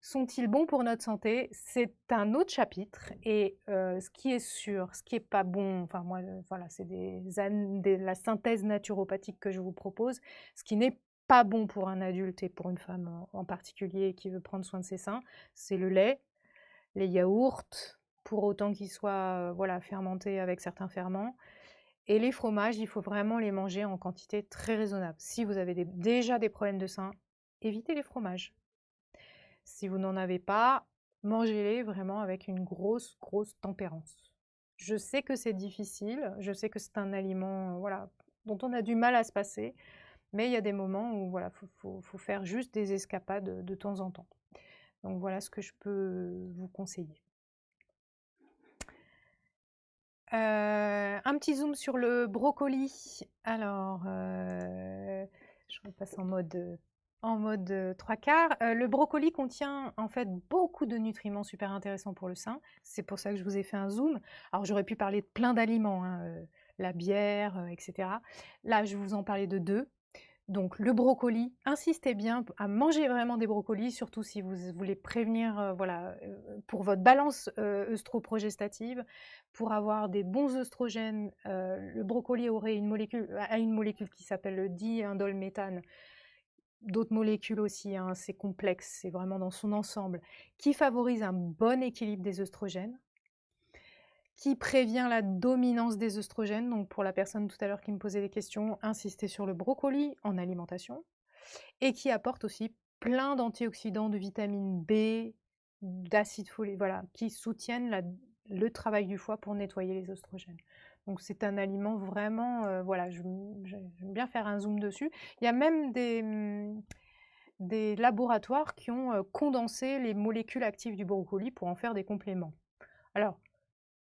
sont-ils bons pour notre santé? C'est un autre chapitre. Et ce qui est sûr, ce qui n'est pas bon, enfin moi, voilà, c'est la synthèse naturopathique que je vous propose. Ce qui n'est pas bon pour un adulte et pour une femme en particulier qui veut prendre soin de ses seins, c'est le lait, les yaourts, pour autant qu'ils soient voilà, fermentés avec certains ferments. Et les fromages, il faut vraiment les manger en quantité très raisonnable. Si vous avez déjà des problèmes de sein, évitez les fromages. Si vous n'en avez pas, mangez-les vraiment avec une grosse tempérance. Je sais que c'est difficile, je sais que c'est un aliment voilà, dont on a du mal à se passer, mais il y a des moments où voilà, faut faire juste des escapades de temps en temps. Donc voilà ce que je peux vous conseiller. Un petit zoom sur le brocoli. Alors, je repasse en mode 3/4. Le brocoli contient en fait beaucoup de nutriments super intéressants pour le sein. C'est pour ça que je vous ai fait un zoom. Alors j'aurais pu parler de plein d'aliments, la bière, etc. Là, je vais vous en parler de 2. Donc le brocoli, insistez bien à manger vraiment des brocolis, surtout si vous voulez prévenir, voilà, pour votre balance, œstroprogestative, pour avoir des bons œstrogènes, le brocoli aurait une molécule qui s'appelle le diindolméthane, d'autres molécules aussi, hein, c'est complexe, c'est vraiment dans son ensemble, qui favorise un bon équilibre des œstrogènes, qui prévient la dominance des œstrogènes. Donc pour la personne tout à l'heure qui me posait des questions, insistez sur le brocoli en alimentation, et qui apporte aussi plein d'antioxydants, de vitamine B, d'acide folique, voilà, qui soutiennent le travail du foie pour nettoyer les oestrogènes. Donc c'est un aliment vraiment, voilà, j'aime bien faire un zoom dessus. Il y a même des laboratoires qui ont condensé les molécules actives du brocoli pour en faire des compléments. Alors,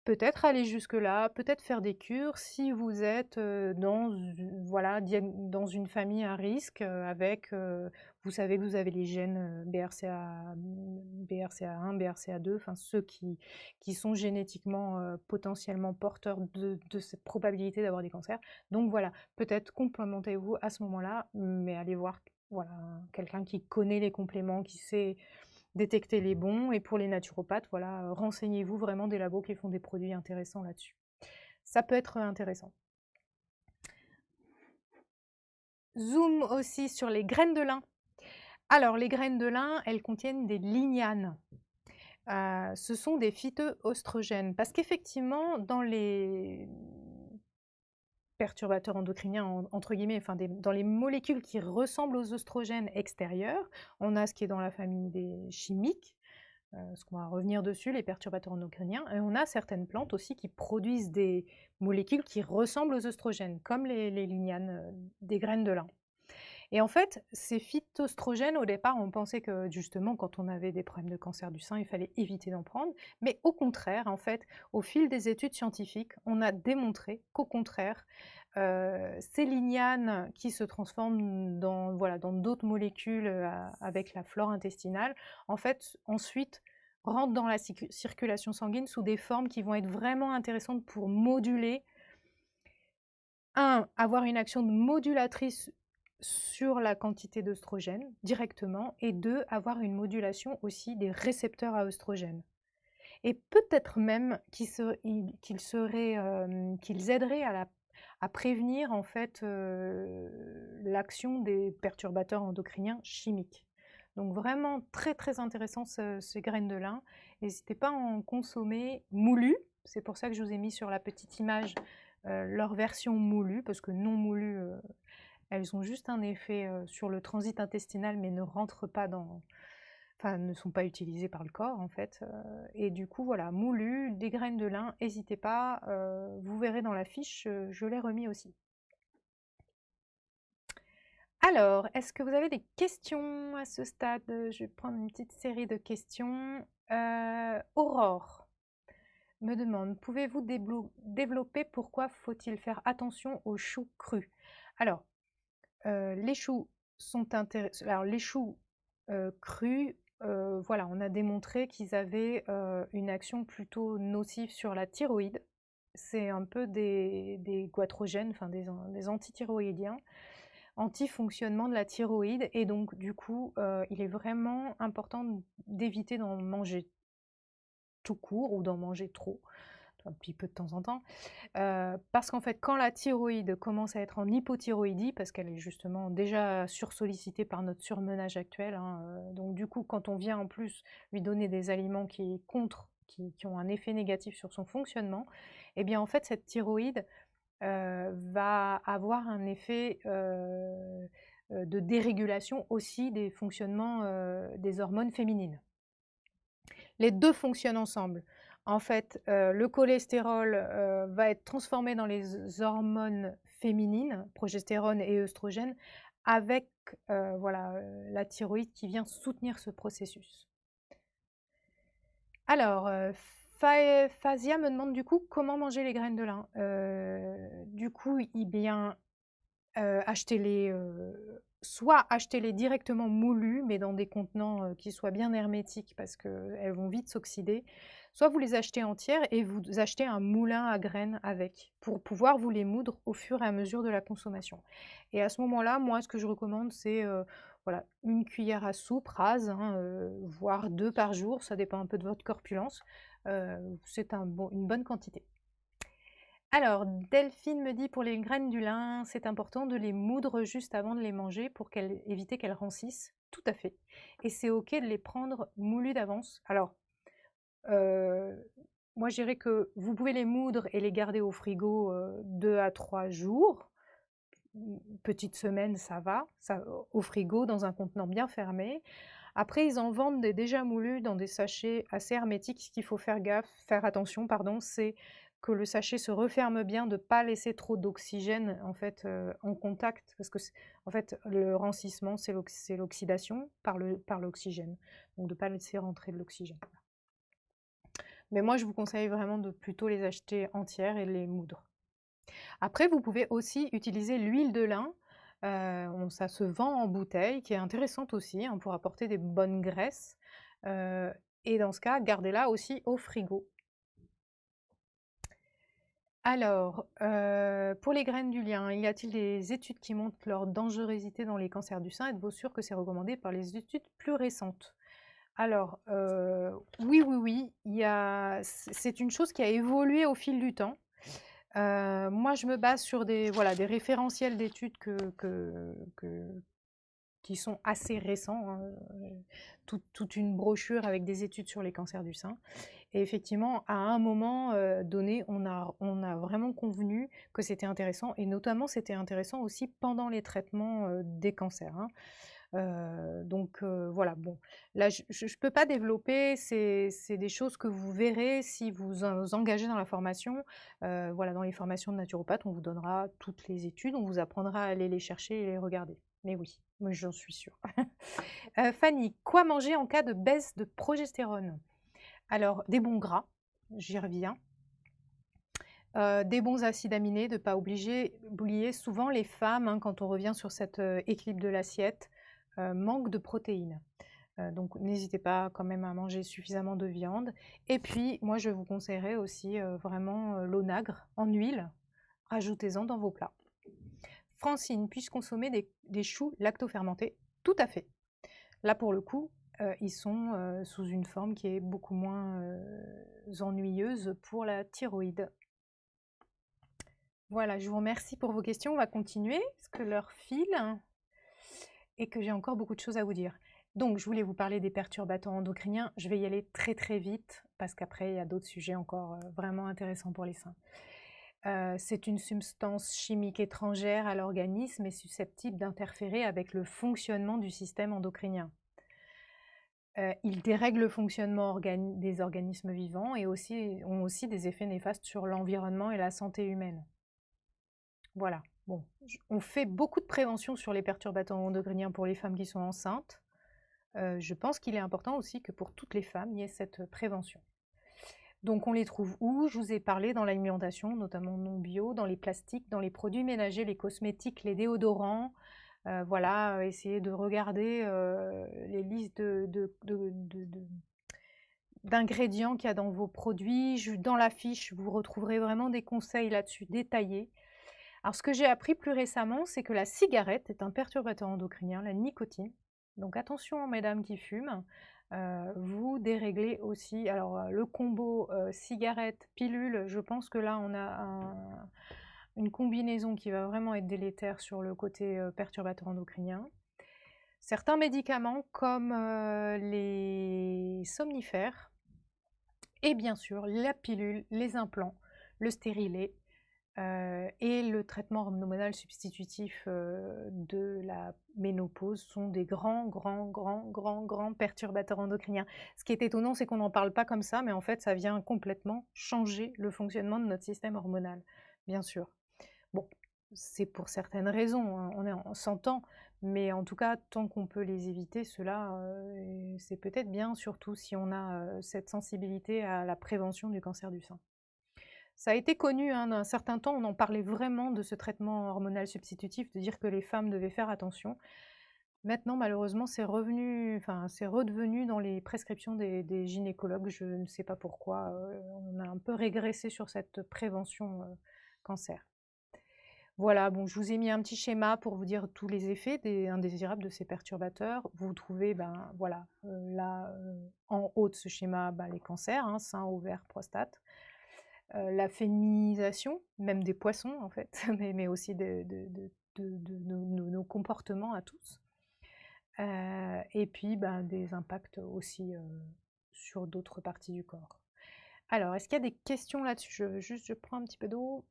peut-être aller jusque-là, peut-être faire des cures si vous êtes voilà, dans une famille à risque avec, vous savez que vous avez les gènes BRCA1, BRCA2, enfin ceux qui sont génétiquement potentiellement porteurs de cette probabilité d'avoir des cancers. Donc voilà, peut-être complémentez-vous à ce moment-là, mais allez voir voilà, quelqu'un qui connaît les compléments, qui sait détecter les bons, et pour les naturopathes, voilà, renseignez-vous vraiment des labos qui font des produits intéressants là-dessus. Ça peut être intéressant. Zoom aussi sur les graines de lin. Alors, les graines de lin, elles contiennent des lignanes. Ce sont des phytoœstrogènes, parce qu'effectivement, dans les perturbateurs endocriniens, entre guillemets, enfin dans les molécules qui ressemblent aux oestrogènes extérieurs, on a ce qui est dans la famille des chimiques, ce qu'on va revenir dessus, les perturbateurs endocriniens, et on a certaines plantes aussi qui produisent des molécules qui ressemblent aux oestrogènes, comme les lignanes des graines de lin. Et en fait, ces phytoestrogènes, au départ, on pensait que justement, quand on avait des problèmes de cancer du sein, il fallait éviter d'en prendre. Mais au contraire, en fait, au fil des études scientifiques, on a démontré qu'au contraire, ces lignanes qui se transforment dans voilà, dans d'autres molécules avec la flore intestinale, en fait, ensuite rentrent dans la circulation sanguine sous des formes qui vont être vraiment intéressantes pour moduler, avoir une action modulatrice sur la quantité d'œstrogène directement, et 2, avoir une modulation aussi des récepteurs à œstrogène. Et peut-être même qu'ils aideraient à prévenir en fait l'action des perturbateurs endocriniens chimiques. Donc vraiment très très intéressant ces graines de lin. N'hésitez pas à en consommer moulues. C'est pour ça que je vous ai mis sur la petite image leur version moulue, parce que non moulues, elles ont juste un effet sur le transit intestinal, mais ne rentrent pas enfin, ne sont pas utilisées par le corps, en fait. Et du coup, voilà, moulu, des graines de lin, n'hésitez pas. Vous verrez dans la fiche, je l'ai remis aussi. Alors, est-ce que vous avez des questions à ce stade? Je vais prendre une petite série de questions. Aurore me demande, pouvez-vous développer pourquoi faut-il faire attention aux choux crus? Alors, les choux sont intéressants. Alors, les choux crus, voilà, on a démontré qu'ils avaient une action plutôt nocive sur la thyroïde. C'est un peu des goitrogènes, enfin des antithyroïdiens, anti-fonctionnement de la thyroïde, et donc du coup, il est vraiment important d'éviter d'en manger tout court ou d'en manger trop, un petit peu de temps en temps. Parce qu'en fait, quand la thyroïde commence à être en hypothyroïdie, parce qu'elle est justement déjà sursollicitée par notre surmenage actuel, hein, donc du coup, quand on vient en plus lui donner des aliments qui ont un effet négatif sur son fonctionnement, eh bien en fait, cette thyroïde va avoir un effet de dérégulation aussi des fonctionnements des hormones féminines. Les deux fonctionnent ensemble. En fait, le cholestérol va être transformé dans les hormones féminines, progestérone et œstrogène, avec voilà, la thyroïde qui vient soutenir ce processus. Alors, Fazia me demande du coup comment manger les graines de lin. Du coup, achetez-les soit achetez-les directement moulus, mais dans des contenants qui soient bien hermétiques parce qu'elles vont vite s'oxyder, soit vous les achetez entières et vous achetez un moulin à graines avec pour pouvoir vous les moudre au fur et à mesure de la consommation. Et à ce moment-là, moi, ce que je recommande, c'est voilà, une cuillère à soupe rase, hein, voire 2 par jour, ça dépend un peu de votre corpulence. C'est une bonne quantité. Alors, Delphine me dit pour les graines du lin, c'est important de les moudre juste avant de les manger pour éviter qu'elles rancissent. Tout à fait. Et c'est ok de les prendre moulus d'avance. Alors, euh, moi je dirais que vous pouvez les moudre et les garder au frigo 2 à 3 jours. Une petite semaine, ça va, au frigo, dans un contenant bien fermé. Après, ils en vendent des déjà moulus dans des sachets assez hermétiques. Ce qu'il faut faire attention, pardon, c'est que le sachet se referme bien, de ne pas laisser trop d'oxygène en fait en contact, parce que en fait le rancissement c'est l'oxydation par l'oxygène, donc de ne pas laisser rentrer de l'oxygène. Mais moi je vous conseille vraiment de plutôt les acheter entières et les moudre. Après vous pouvez aussi utiliser l'huile de lin. Ça se vend en bouteille, qui est intéressante aussi hein, pour apporter des bonnes graisses. Et dans ce cas, gardez-la aussi au frigo. Alors, pour les graines du lin, y a-t-il des études qui montrent leur dangerosité dans les cancers du sein? Êtes-vous sûr que c'est recommandé par les études plus récentes? Alors, oui, c'est une chose qui a évolué au fil du temps. Moi, je me base sur des référentiels d'études qui sont assez récents, hein, toute une brochure avec des études sur les cancers du sein. Et effectivement, à un moment donné, on a vraiment convenu que c'était intéressant, et notamment c'était intéressant aussi pendant les traitements des cancers. Hein. Voilà, bon, là je ne peux pas développer, c'est des choses que vous verrez si vous engagez dans la formation. Voilà, dans les formations de naturopathe, on vous donnera toutes les études, on vous apprendra à aller les chercher et les regarder. Mais oui, moi j'en suis sûre. Fanny, quoi manger en cas de baisse de progestérone? Alors, des bons gras, j'y reviens. Des bons acides aminés, de ne pas oublier souvent les femmes, hein, quand on revient sur cet équilibre de l'assiette, manquent de protéines. Donc n'hésitez pas quand même à manger suffisamment de viande. Et puis, moi je vous conseillerais aussi vraiment l'onagre en huile. Rajoutez-en dans vos plats. Francine, puis-je consommer des choux lactofermentés? Tout à fait. Là, pour le coup, ils sont sous une forme qui est beaucoup moins ennuyeuse pour la thyroïde. Voilà, je vous remercie pour vos questions. On va continuer, parce que l'heure file et que j'ai encore beaucoup de choses à vous dire. Donc, je voulais vous parler des perturbateurs endocriniens. Je vais y aller très très vite, parce qu'après, il y a d'autres sujets encore vraiment intéressants pour les seins. C'est une substance chimique étrangère à l'organisme et susceptible d'interférer avec le fonctionnement du système endocrinien. Il dérègle le fonctionnement des organismes vivants et ont aussi des effets néfastes sur l'environnement et la santé humaine. Voilà. Bon, on fait beaucoup de prévention sur les perturbateurs endocriniens pour les femmes qui sont enceintes. Je pense qu'il est important aussi que pour toutes les femmes, il y ait cette prévention. Donc on les trouve où? Je vous ai parlé dans l'alimentation, notamment non bio, dans les plastiques, dans les produits ménagers, les cosmétiques, les déodorants. Voilà, essayez de regarder les listes d'ingrédients qu'il y a dans vos produits. Dans la fiche, vous retrouverez vraiment des conseils là-dessus détaillés. Alors, ce que j'ai appris plus récemment, c'est que la cigarette est un perturbateur endocrinien, la nicotine. Donc, attention, mesdames qui fument, vous déréglez aussi. Alors, le combo cigarette-pilule, je pense que là, on a une combinaison qui va vraiment être délétère sur le côté perturbateur endocrinien. Certains médicaments, comme les somnifères, et bien sûr, la pilule, les implants, le stérilet, et le traitement hormonal substitutif de la ménopause sont des grands perturbateurs endocriniens. Ce qui est étonnant, c'est qu'on n'en parle pas comme ça, mais en fait, ça vient complètement changer le fonctionnement de notre système hormonal, bien sûr. Bon, c'est pour certaines raisons, hein, on s'entend, mais en tout cas, tant qu'on peut les éviter, cela, c'est peut-être bien, surtout si on a cette sensibilité à la prévention du cancer du sein. Ça a été connu hein, d'un certain temps, on en parlait vraiment de ce traitement hormonal substitutif, de dire que les femmes devaient faire attention. Maintenant, malheureusement, c'est revenu, enfin, c'est redevenu dans les prescriptions des gynécologues. Je ne sais pas pourquoi. On a un peu régressé sur cette prévention cancer. Voilà, bon, je vous ai mis un petit schéma pour vous dire tous les effets indésirables de ces perturbateurs. Vous trouvez, ben voilà, là, en haut de ce schéma, ben, les cancers, hein, sein, ovaire, prostate. La féminisation, même des poissons en fait, mais aussi de nos comportements à tous. Et puis ben, des impacts aussi sur d'autres parties du corps. Alors, est-ce qu'il y a des questions là-dessus? Je prends un petit peu d'eau.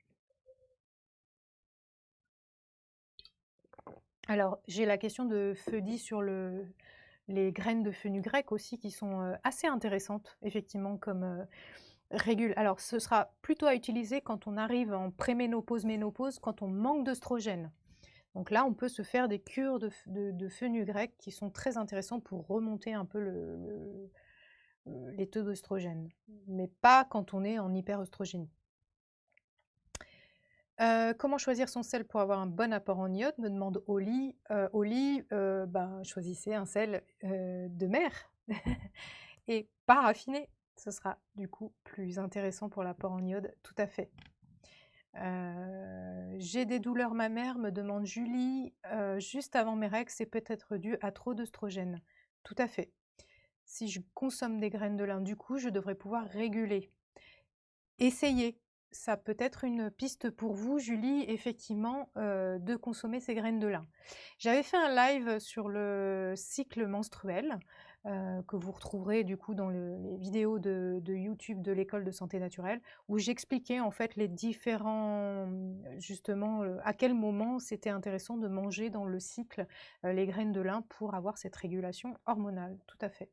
Alors, j'ai la question de Feudi sur les graines de fenugrec aussi, qui sont assez intéressantes, effectivement, comme régule. Alors, ce sera plutôt à utiliser quand on arrive en préménopause, ménopause, quand on manque d'œstrogène. Donc là, on peut se faire des cures de fenugrec qui sont très intéressants pour remonter un peu les taux d'œstrogène, mais pas quand on est en hyperœstrogénie. Comment choisir son sel pour avoir un bon apport en iode, me demande Oli. Oli, ben, choisissez un sel de mer et pas raffiné. Ce sera du coup plus intéressant pour l'apport en iode, tout à fait. J'ai des douleurs mammaires, me demande Julie. Juste avant mes règles, c'est peut-être dû à trop d'œstrogène. Tout à fait. Si je consomme des graines de lin, du coup, je devrais pouvoir réguler. Essayez. Ça peut être une piste pour vous, Julie, effectivement, de consommer ces graines de lin. J'avais fait un live sur le cycle menstruel, que vous retrouverez du coup dans les vidéos de YouTube de l'école de santé naturelle, où j'expliquais en fait les différents, justement, à quel moment c'était intéressant de manger dans le cycle les graines de lin pour avoir cette régulation hormonale. Tout à fait.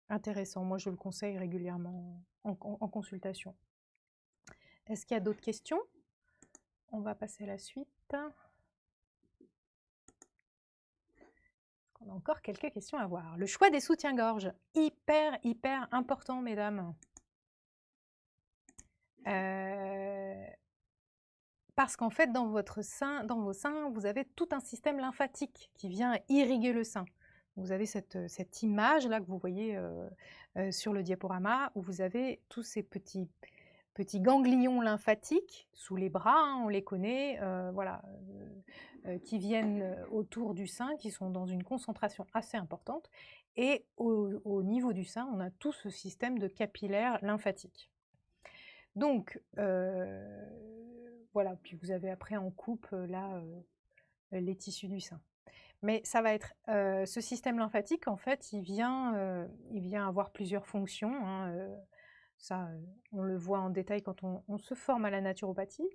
Intéressant. Moi, je le conseille régulièrement en consultation. Est-ce qu'il y a d'autres questions? On va passer à la suite. On a encore quelques questions à voir. Le choix des soutiens-gorge, hyper important, mesdames. Parce qu'en fait, dans vos seins, vous avez tout un système lymphatique qui vient irriguer le sein. Vous avez cette image là que vous voyez sur le diaporama, où vous avez tous ces petits ganglions lymphatiques sous les bras, hein, on les connaît, voilà, qui viennent autour du sein, qui sont dans une concentration assez importante. Et au niveau du sein, on a tout ce système de capillaires lymphatiques. Donc, voilà, puis vous avez après en coupe, là, les tissus du sein. Mais ça va être, ce système lymphatique, en fait, il vient avoir plusieurs fonctions, hein, ça, on le voit en détail quand on se forme à la naturopathie.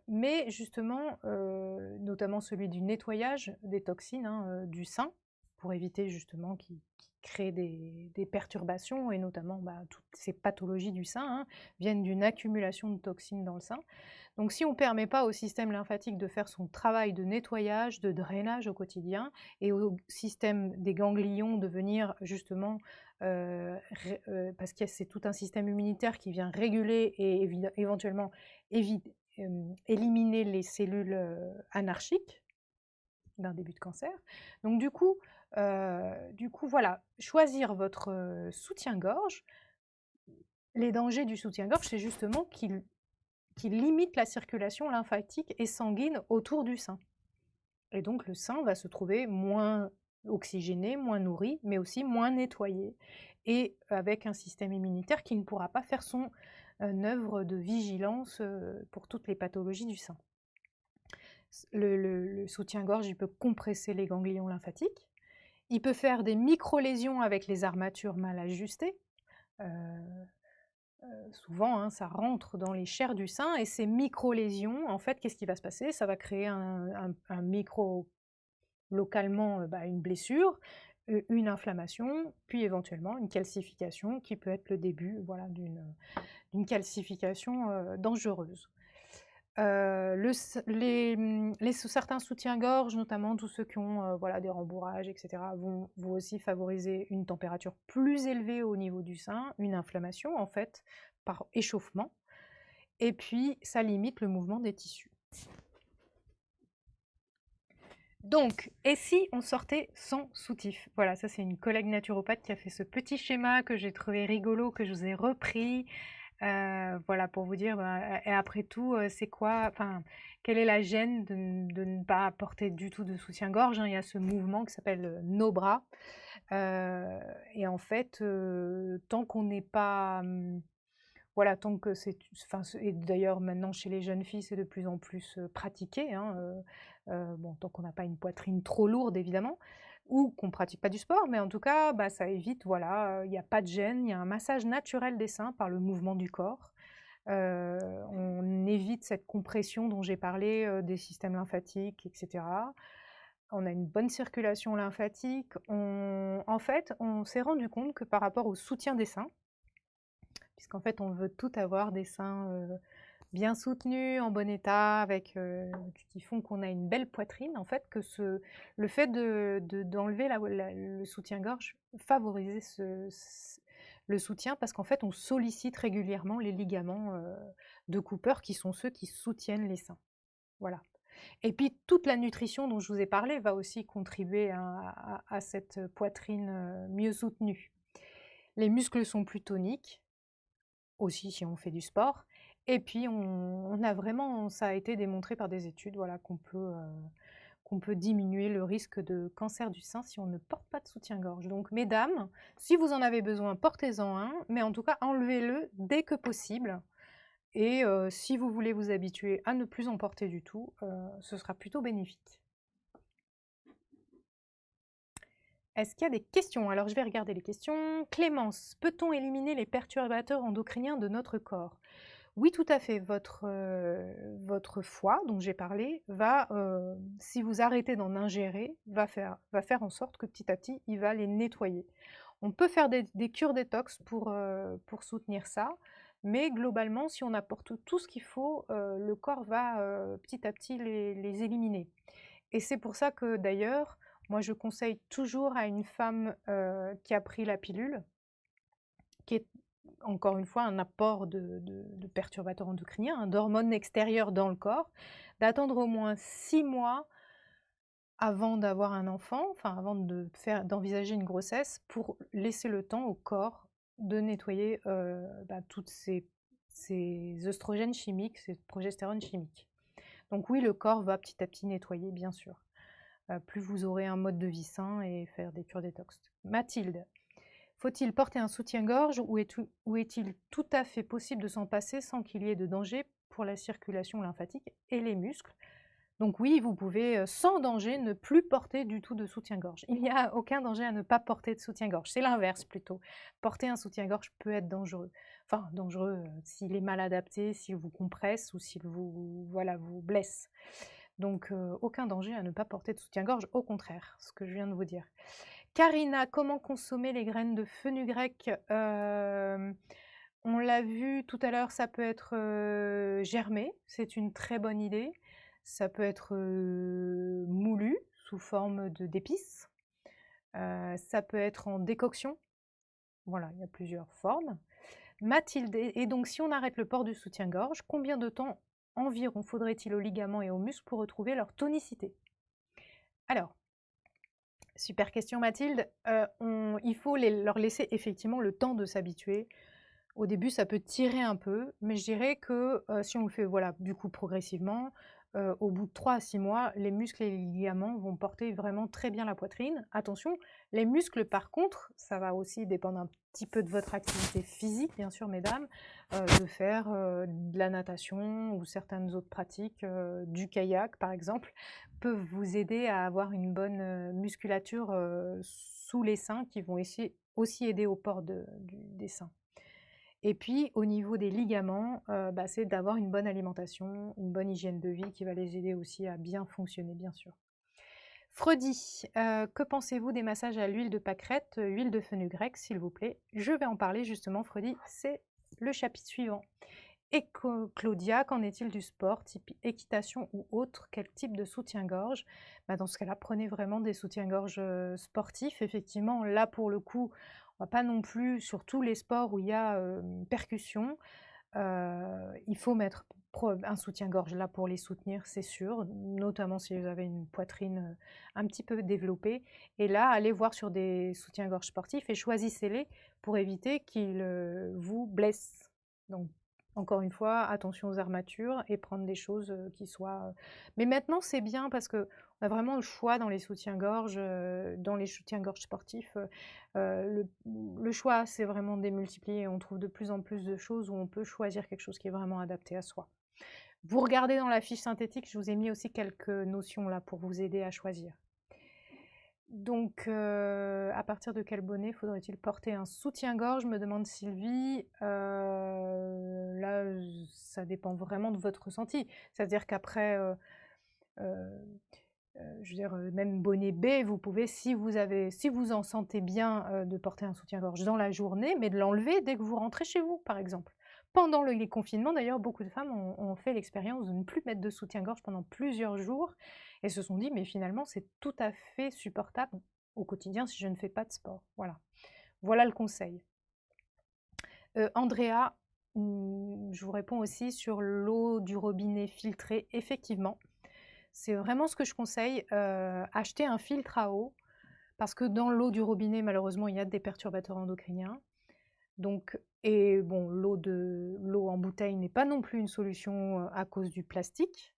Mais justement, notamment celui du nettoyage des toxines, hein, du sein, pour éviter justement qu'il crée des perturbations, et notamment bah, toutes ces pathologies du sein hein, viennent d'une accumulation de toxines dans le sein. Donc si on ne permet pas au système lymphatique de faire son travail de nettoyage, de drainage au quotidien, et au système des ganglions de venir justement, parce que c'est tout un système immunitaire qui vient réguler et éventuellement éliminer les cellules anarchiques d'un début de cancer. Donc du coup voilà, choisir votre soutien-gorge. Les dangers du soutien-gorge, c'est justement qu'il limite la circulation lymphatique et sanguine autour du sein. Et donc le sein va se trouver moins oxygéné, moins nourri, mais aussi moins nettoyé, et avec un système immunitaire qui ne pourra pas faire son œuvre de vigilance pour toutes les pathologies du sein. Le soutien-gorge, il peut compresser les ganglions lymphatiques, il peut faire des micro-lésions avec les armatures mal ajustées. Souvent, hein, ça rentre dans les chairs du sein, et ces micro-lésions, en fait, qu'est-ce qui va se passer? Ça va créer un micro, localement, une blessure, une inflammation, puis éventuellement une calcification qui peut être le début voilà, d'une calcification dangereuse. Certains soutiens-gorge, notamment tous ceux qui ont voilà, des rembourrages, etc., vont aussi favoriser une température plus élevée au niveau du sein, une inflammation en fait, par échauffement, et puis ça limite le mouvement des tissus. Donc, et si on sortait sans soutif? Voilà, ça c'est une collègue naturopathe qui a fait ce petit schéma que j'ai trouvé rigolo, que je vous ai repris. Voilà, pour vous dire, et après tout, c'est quoi, enfin, quelle est la gêne de ne pas porter du tout de soutien-gorge, hein. Il y a ce mouvement qui s'appelle No Bras. Et en fait, tant qu'on n'est pas, voilà, tant que c'est, enfin, et d'ailleurs maintenant chez les jeunes filles, c'est de plus en plus pratiqué, hein, bon, tant qu'on n'a pas une poitrine trop lourde évidemment, ou qu'on pratique pas du sport, mais en tout cas, bah, ça évite, voilà, il n'y a pas de gêne, il y a un massage naturel des seins par le mouvement du corps. On évite cette compression dont j'ai parlé, des systèmes lymphatiques, etc. On a une bonne circulation lymphatique. En fait, on s'est rendu compte que par rapport au soutien des seins, puisqu'en fait, on veut tout avoir des seins bien soutenus, en bon état, avec, qui font qu'on a une belle poitrine, en fait, que le fait d'enlever le soutien-gorge favorisait le soutien, parce qu'en fait, on sollicite régulièrement les ligaments de Cooper, qui sont ceux qui soutiennent les seins. Voilà. Et puis, toute la nutrition dont je vous ai parlé va aussi contribuer à cette poitrine mieux soutenue. Les muscles sont plus toniques, aussi si on fait du sport. Et puis, on a vraiment, ça a été démontré par des études, voilà, qu'on peut diminuer le risque de cancer du sein si on ne porte pas de soutien-gorge. Donc, mesdames, si vous en avez besoin, portez-en un, mais en tout cas, enlevez-le dès que possible. Et si vous voulez vous habituer à ne plus en porter du tout, ce sera plutôt bénéfique. Est-ce qu'il y a des questions? Alors, je vais regarder les questions. Clémence, peut-on éliminer les perturbateurs endocriniens de notre corps? Oui, tout à fait. Votre foie, dont j'ai parlé, va, si vous arrêtez d'en ingérer, va faire en sorte que petit à petit, il va les nettoyer. On peut faire des cures détox pour soutenir ça, mais globalement, si on apporte tout ce qu'il faut, le corps va petit à petit les éliminer. Et c'est pour ça que d'ailleurs, moi je conseille toujours à une femme qui a pris la pilule, qui est encore une fois un apport de perturbateurs endocriniens, hein, d'hormones extérieures dans le corps, d'attendre au moins 6 mois avant d'avoir un enfant, enfin avant d'envisager une grossesse, pour laisser le temps au corps de nettoyer toutes ces œstrogènes chimiques, ces progestérone chimiques. Donc oui, le corps va petit à petit nettoyer, bien sûr. Plus vous aurez un mode de vie sain et faire des cures détox. Mathilde, faut-il porter un soutien-gorge ou est-il tout à fait possible de s'en passer sans qu'il y ait de danger pour la circulation lymphatique et les muscles? Donc oui, vous pouvez sans danger ne plus porter du tout de soutien-gorge. Il n'y a aucun danger à ne pas porter de soutien-gorge. C'est l'inverse plutôt. Porter un soutien-gorge peut être dangereux. Enfin, dangereux s'il est mal adapté, s'il vous compresse ou s'il vous blesse. Donc aucun danger à ne pas porter de soutien-gorge, au contraire, ce que je viens de vous dire. Karina, comment consommer les graines de fenugrec? On l'a vu tout à l'heure, ça peut être germé, c'est une très bonne idée. Ça peut être moulu sous forme d'épices. Ça peut être en décoction. Voilà, il y a plusieurs formes. Mathilde, et donc si on arrête le port du soutien-gorge, combien de temps environ faudrait-il aux ligaments et aux muscles pour retrouver leur tonicité? Alors, super question Mathilde. Il faut leur laisser effectivement le temps de s'habituer. Au début, ça peut tirer un peu, mais je dirais que si on le fait voilà, du coup progressivement, au bout de 3 à 6 mois, les muscles et les ligaments vont porter vraiment très bien la poitrine. Attention, les muscles par contre, ça va aussi dépendre un petit peu de votre activité physique, bien sûr mesdames, de faire de la natation ou certaines autres pratiques, du kayak par exemple, peuvent vous aider à avoir une bonne musculature sous les seins qui vont aussi aider au port des seins. Et puis, au niveau des ligaments, c'est d'avoir une bonne alimentation, une bonne hygiène de vie qui va les aider aussi à bien fonctionner, bien sûr. Fredi, que pensez-vous des massages à l'huile de pâquerette, huile de fenugrec, s'il vous plaît? Je vais en parler justement, Fredi, c'est le chapitre suivant. Et Claudia, qu'en est-il du sport, type équitation ou autre? Quel type de soutien-gorge? Dans ce cas-là, prenez vraiment des soutiens-gorge sportifs. Effectivement, là, pour le coup, on va pas non plus, sur tous les sports où il y a percussion, il faut mettre un soutien-gorge là pour les soutenir, c'est sûr, notamment si vous avez une poitrine un petit peu développée. Et là, allez voir sur des soutiens-gorge sportifs et choisissez-les pour éviter qu'ils vous blessent. Donc, encore une fois, attention aux armatures et prendre des choses qui soient... Mais maintenant, c'est bien parce qu'on a vraiment le choix dans les soutiens-gorge sportifs. Le choix, c'est vraiment démultiplié. On trouve de plus en plus de choses où on peut choisir quelque chose qui est vraiment adapté à soi. Vous regardez dans la fiche synthétique, je vous ai mis aussi quelques notions là pour vous aider à choisir. Donc, à partir de quel bonnet faudrait-il porter un soutien-gorge, me demande Sylvie. Là, ça dépend vraiment de votre ressenti. C'est-à-dire qu'après, je veux dire, même bonnet B, vous pouvez, si vous en sentez bien, de porter un soutien-gorge dans la journée, mais de l'enlever dès que vous rentrez chez vous, par exemple. Pendant les confinements, d'ailleurs, beaucoup de femmes ont fait l'expérience de ne plus mettre de soutien-gorge pendant plusieurs jours et se sont dit, mais finalement, c'est tout à fait supportable au quotidien si je ne fais pas de sport. Voilà, voilà le conseil. Andrea, je vous réponds aussi sur l'eau du robinet filtrée. Effectivement, c'est vraiment ce que je conseille, acheter un filtre à eau, parce que dans l'eau du robinet, malheureusement, il y a des perturbateurs endocriniens. Donc, et bon, l'eau en bouteille n'est pas non plus une solution à cause du plastique,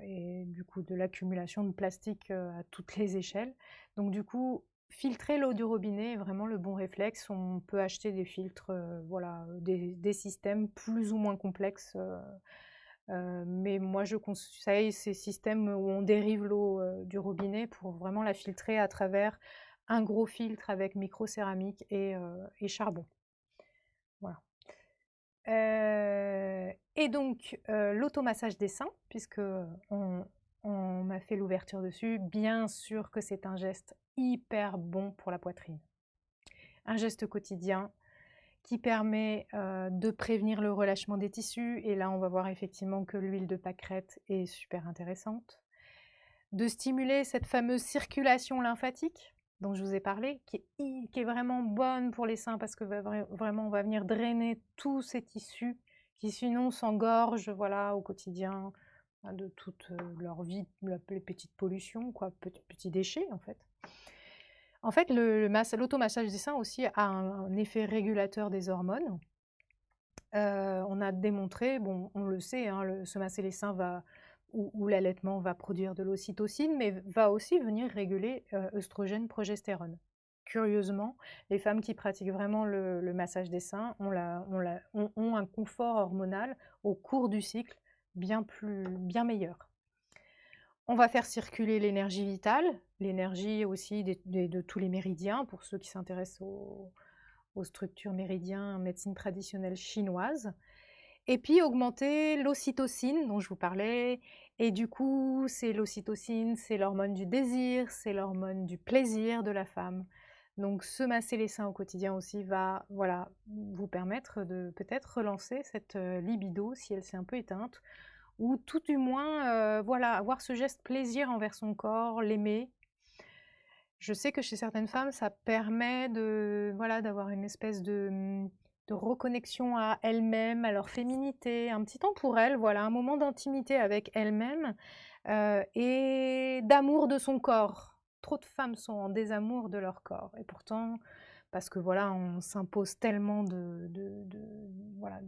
et du coup de l'accumulation de plastique à toutes les échelles. Donc du coup, filtrer l'eau du robinet est vraiment le bon réflexe. On peut acheter des filtres, voilà, des systèmes plus ou moins complexes. Mais moi, je conseille ces systèmes où on dérive l'eau du robinet pour vraiment la filtrer à travers un gros filtre avec microcéramique et charbon. Voilà. Et donc, l'automassage des seins, puisque on m'a fait l'ouverture dessus, bien sûr que c'est un geste hyper bon pour la poitrine. Un geste quotidien qui permet de prévenir le relâchement des tissus. Et là, on va voir effectivement que l'huile de pâquerette est super intéressante. De stimuler cette fameuse circulation lymphatique dont je vous ai parlé, qui est vraiment bonne pour les seins parce que vraiment, on va venir drainer tous ces tissus qui sinon s'engorgent, voilà, au quotidien de toute leur vie, les petites pollutions, quoi, petits déchets en fait. En fait, l'automassage des seins aussi a un effet régulateur des hormones. On a démontré, bon, on le sait, hein, se masser les seins ou l'allaitement va produire de l'ocytocine, mais va aussi venir réguler œstrogène, progestérone. Curieusement, les femmes qui pratiquent vraiment le massage des seins ont un confort hormonal au cours du cycle bien meilleur. On va faire circuler l'énergie vitale, l'énergie aussi de tous les méridiens, pour ceux qui s'intéressent aux structures méridiennes, médecine traditionnelle chinoise. Et puis augmenter l'ocytocine dont je vous parlais. Et du coup, c'est l'ocytocine, c'est l'hormone du désir, c'est l'hormone du plaisir de la femme. Donc se masser les seins au quotidien aussi va, voilà, vous permettre de peut-être relancer cette libido si elle s'est un peu éteinte, ou tout du moins, voilà, avoir ce geste plaisir envers son corps, l'aimer. Je sais que chez certaines femmes, ça permet voilà, d'avoir une espèce de reconnexion à elles-mêmes, à leur féminité, un petit temps pour elles, voilà, un moment d'intimité avec elles-mêmes et d'amour de son corps. Trop de femmes sont en désamour de leur corps, et pourtant, parce que voilà, on s'impose tellement voilà,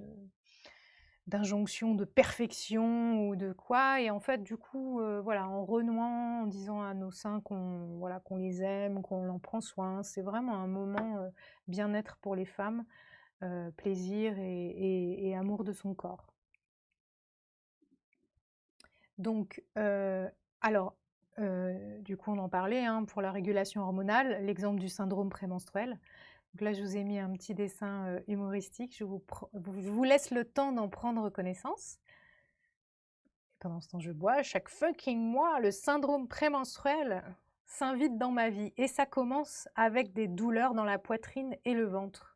d'injonction de perfection ou de quoi, et en fait du coup voilà, en renouant, en disant à nos seins qu'on voilà, qu'on les aime, qu'on en prend soin, c'est vraiment un moment bien-être pour les femmes, plaisir et amour de son corps. Donc alors du coup on en parlait, hein, pour la régulation hormonale, l'exemple du syndrome prémenstruel. Donc là, je vous ai mis un petit dessin humoristique. Je vous laisse le temps d'en prendre connaissance. Et pendant ce temps, je bois. Chaque fucking mois, le syndrome prémenstruel s'invite dans ma vie. Et ça commence avec des douleurs dans la poitrine et le ventre.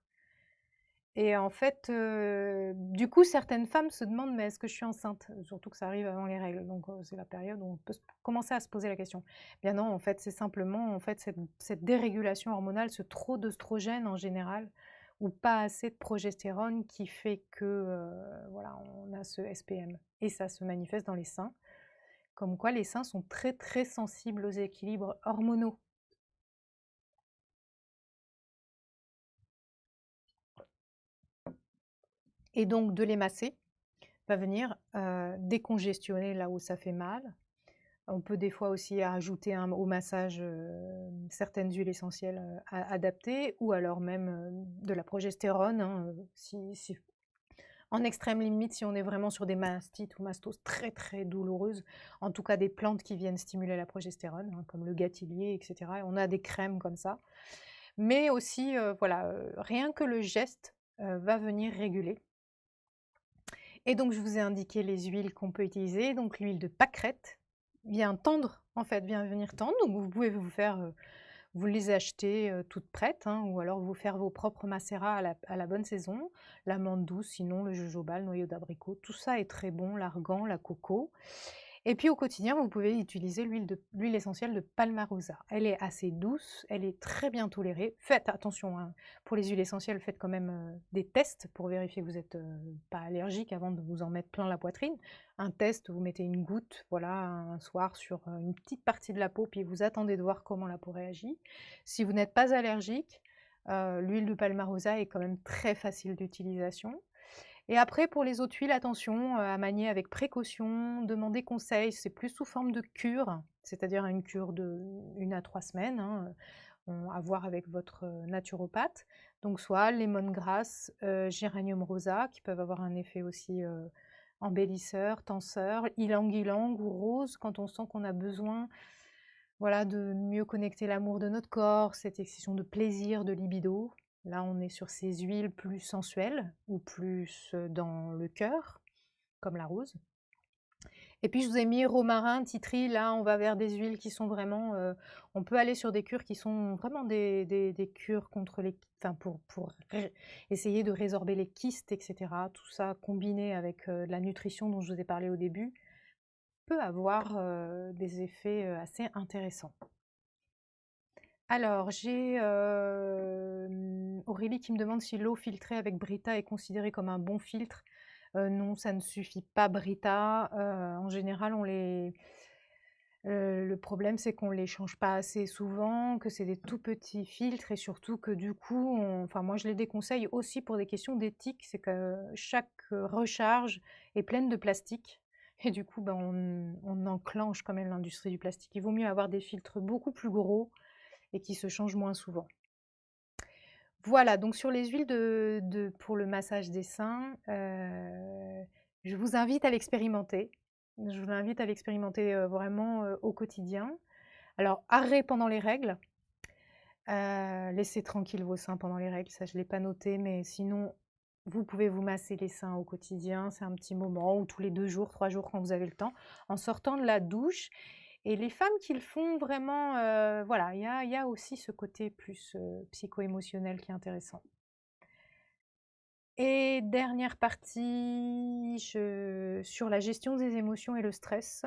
Et en fait, du coup, certaines femmes se demandent, mais est-ce que je suis enceinte? Surtout que ça arrive avant les règles, donc c'est la période où on peut commencer à se poser la question. Bien non, en fait, c'est simplement cette dérégulation hormonale, ce trop d'œstrogène en général, ou pas assez de progestérone qui fait que, voilà, on a ce SPM et ça se manifeste dans les seins. Comme quoi les seins sont très, très sensibles aux équilibres hormonaux. Et donc de les masser va venir, décongestionner là où ça fait mal. On peut des fois aussi ajouter au massage, certaines huiles essentielles, adaptées ou alors même, de la progestérone, hein, si en extrême limite, si on est vraiment sur des mastites ou mastoses très, très douloureuses, en tout cas des plantes qui viennent stimuler la progestérone, hein, comme le gâtillier et cetera. On a des crèmes comme ça. Mais aussi, voilà, rien que le geste, va venir réguler. Et donc je vous ai indiqué les huiles qu'on peut utiliser. Donc l'huile de pâquerette vient tendre, en fait, vient venir tendre. Donc vous pouvez vous faire, vous les achetez, toutes prêtes, hein, ou alors vous faire vos propres macérats à la bonne saison. L'amande douce, sinon le jojoba, le noyau d'abricot, tout ça est très bon, l'argan, la coco. Et puis au quotidien, vous pouvez utiliser l'huile essentielle de Palmarosa. Elle est assez douce, elle est très bien tolérée. Faites attention, hein, pour les huiles essentielles, faites quand même des tests pour vérifier que vous n'êtes pas allergique avant de vous en mettre plein la poitrine. Un test, vous mettez une goutte, voilà, un soir sur une petite partie de la peau, puis vous attendez de voir comment la peau réagit. Si vous n'êtes pas allergique, l'huile de Palmarosa est quand même très facile d'utilisation. Et après, pour les autres huiles, attention à manier avec précaution, demandez conseil, c'est plus sous forme de cure, c'est-à-dire une cure de 1 à 3 semaines, hein, à voir avec votre naturopathe. Donc soit lemongrass, géranium rosa, qui peuvent avoir un effet aussi embellisseur, tenseur, ylang-ylang ou rose, quand on sent qu'on a besoin, voilà, de mieux connecter l'amour de notre corps, cette expression de plaisir, de libido. Là, on est sur ces huiles plus sensuelles ou plus dans le cœur, comme la rose. Et puis, je vous ai mis romarin, titri. Là, on va vers des huiles qui sont vraiment... on peut aller sur des cures qui sont vraiment des cures contre les... Enfin, pour essayer de résorber les kystes, etc. Tout ça combiné avec la nutrition dont je vous ai parlé au début peut avoir des effets assez intéressants. Alors, j'ai Aurélie qui me demande si l'eau filtrée avec Brita est considérée comme un bon filtre. Non, ça ne suffit pas Brita. En général, le problème, c'est qu'on ne les change pas assez souvent, que c'est des tout petits filtres et surtout que du coup, enfin moi je les déconseille aussi pour des questions d'éthique, c'est que chaque recharge est pleine de plastique et du coup, ben, on enclenche quand même l'industrie du plastique. Il vaut mieux avoir des filtres beaucoup plus gros et qui se changent moins souvent. Voilà, donc sur les huiles pour le massage des seins, je vous invite à l'expérimenter. Je vous invite à l'expérimenter vraiment au quotidien. Alors, arrêt pendant les règles. Laissez tranquille vos seins pendant les règles, ça je ne l'ai pas noté, mais sinon, vous pouvez vous masser les seins au quotidien. C'est un petit moment, ou tous les 2 jours, 3 jours quand vous avez le temps, en sortant de la douche. Et les femmes qui le font vraiment, voilà, il y a aussi ce côté plus psycho-émotionnel qui est intéressant. Et dernière partie, sur la gestion des émotions et le stress,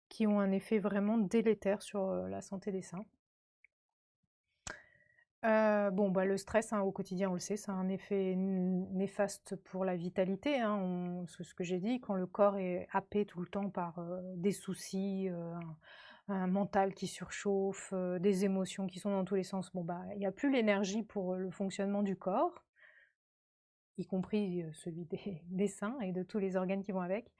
qui ont un effet vraiment délétère sur la santé des seins. Bon, bah, le stress, hein, au quotidien, on le sait, ça a un effet néfaste pour la vitalité, hein, c'est ce que j'ai dit, quand le corps est happé tout le temps par des soucis, un mental qui surchauffe, des émotions qui sont dans tous les sens, bon, bah, il n'y a plus l'énergie pour le fonctionnement du corps, y compris celui des seins et de tous les organes qui vont avec.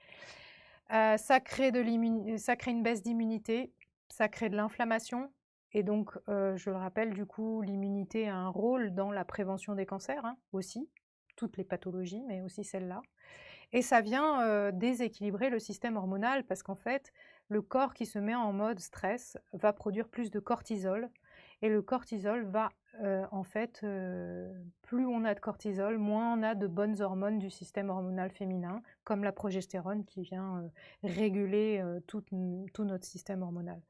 Ça crée une baisse d'immunité, ça crée de l'inflammation. Et donc, je le rappelle, du coup, l'immunité a un rôle dans la prévention des cancers, hein, aussi, toutes les pathologies, mais aussi celle-là. Et ça vient déséquilibrer le système hormonal parce qu'en fait, le corps qui se met en mode stress va produire plus de cortisol. Et le cortisol va, en fait, plus on a de cortisol, moins on a de bonnes hormones du système hormonal féminin, comme la progestérone qui vient réguler tout notre système hormonal.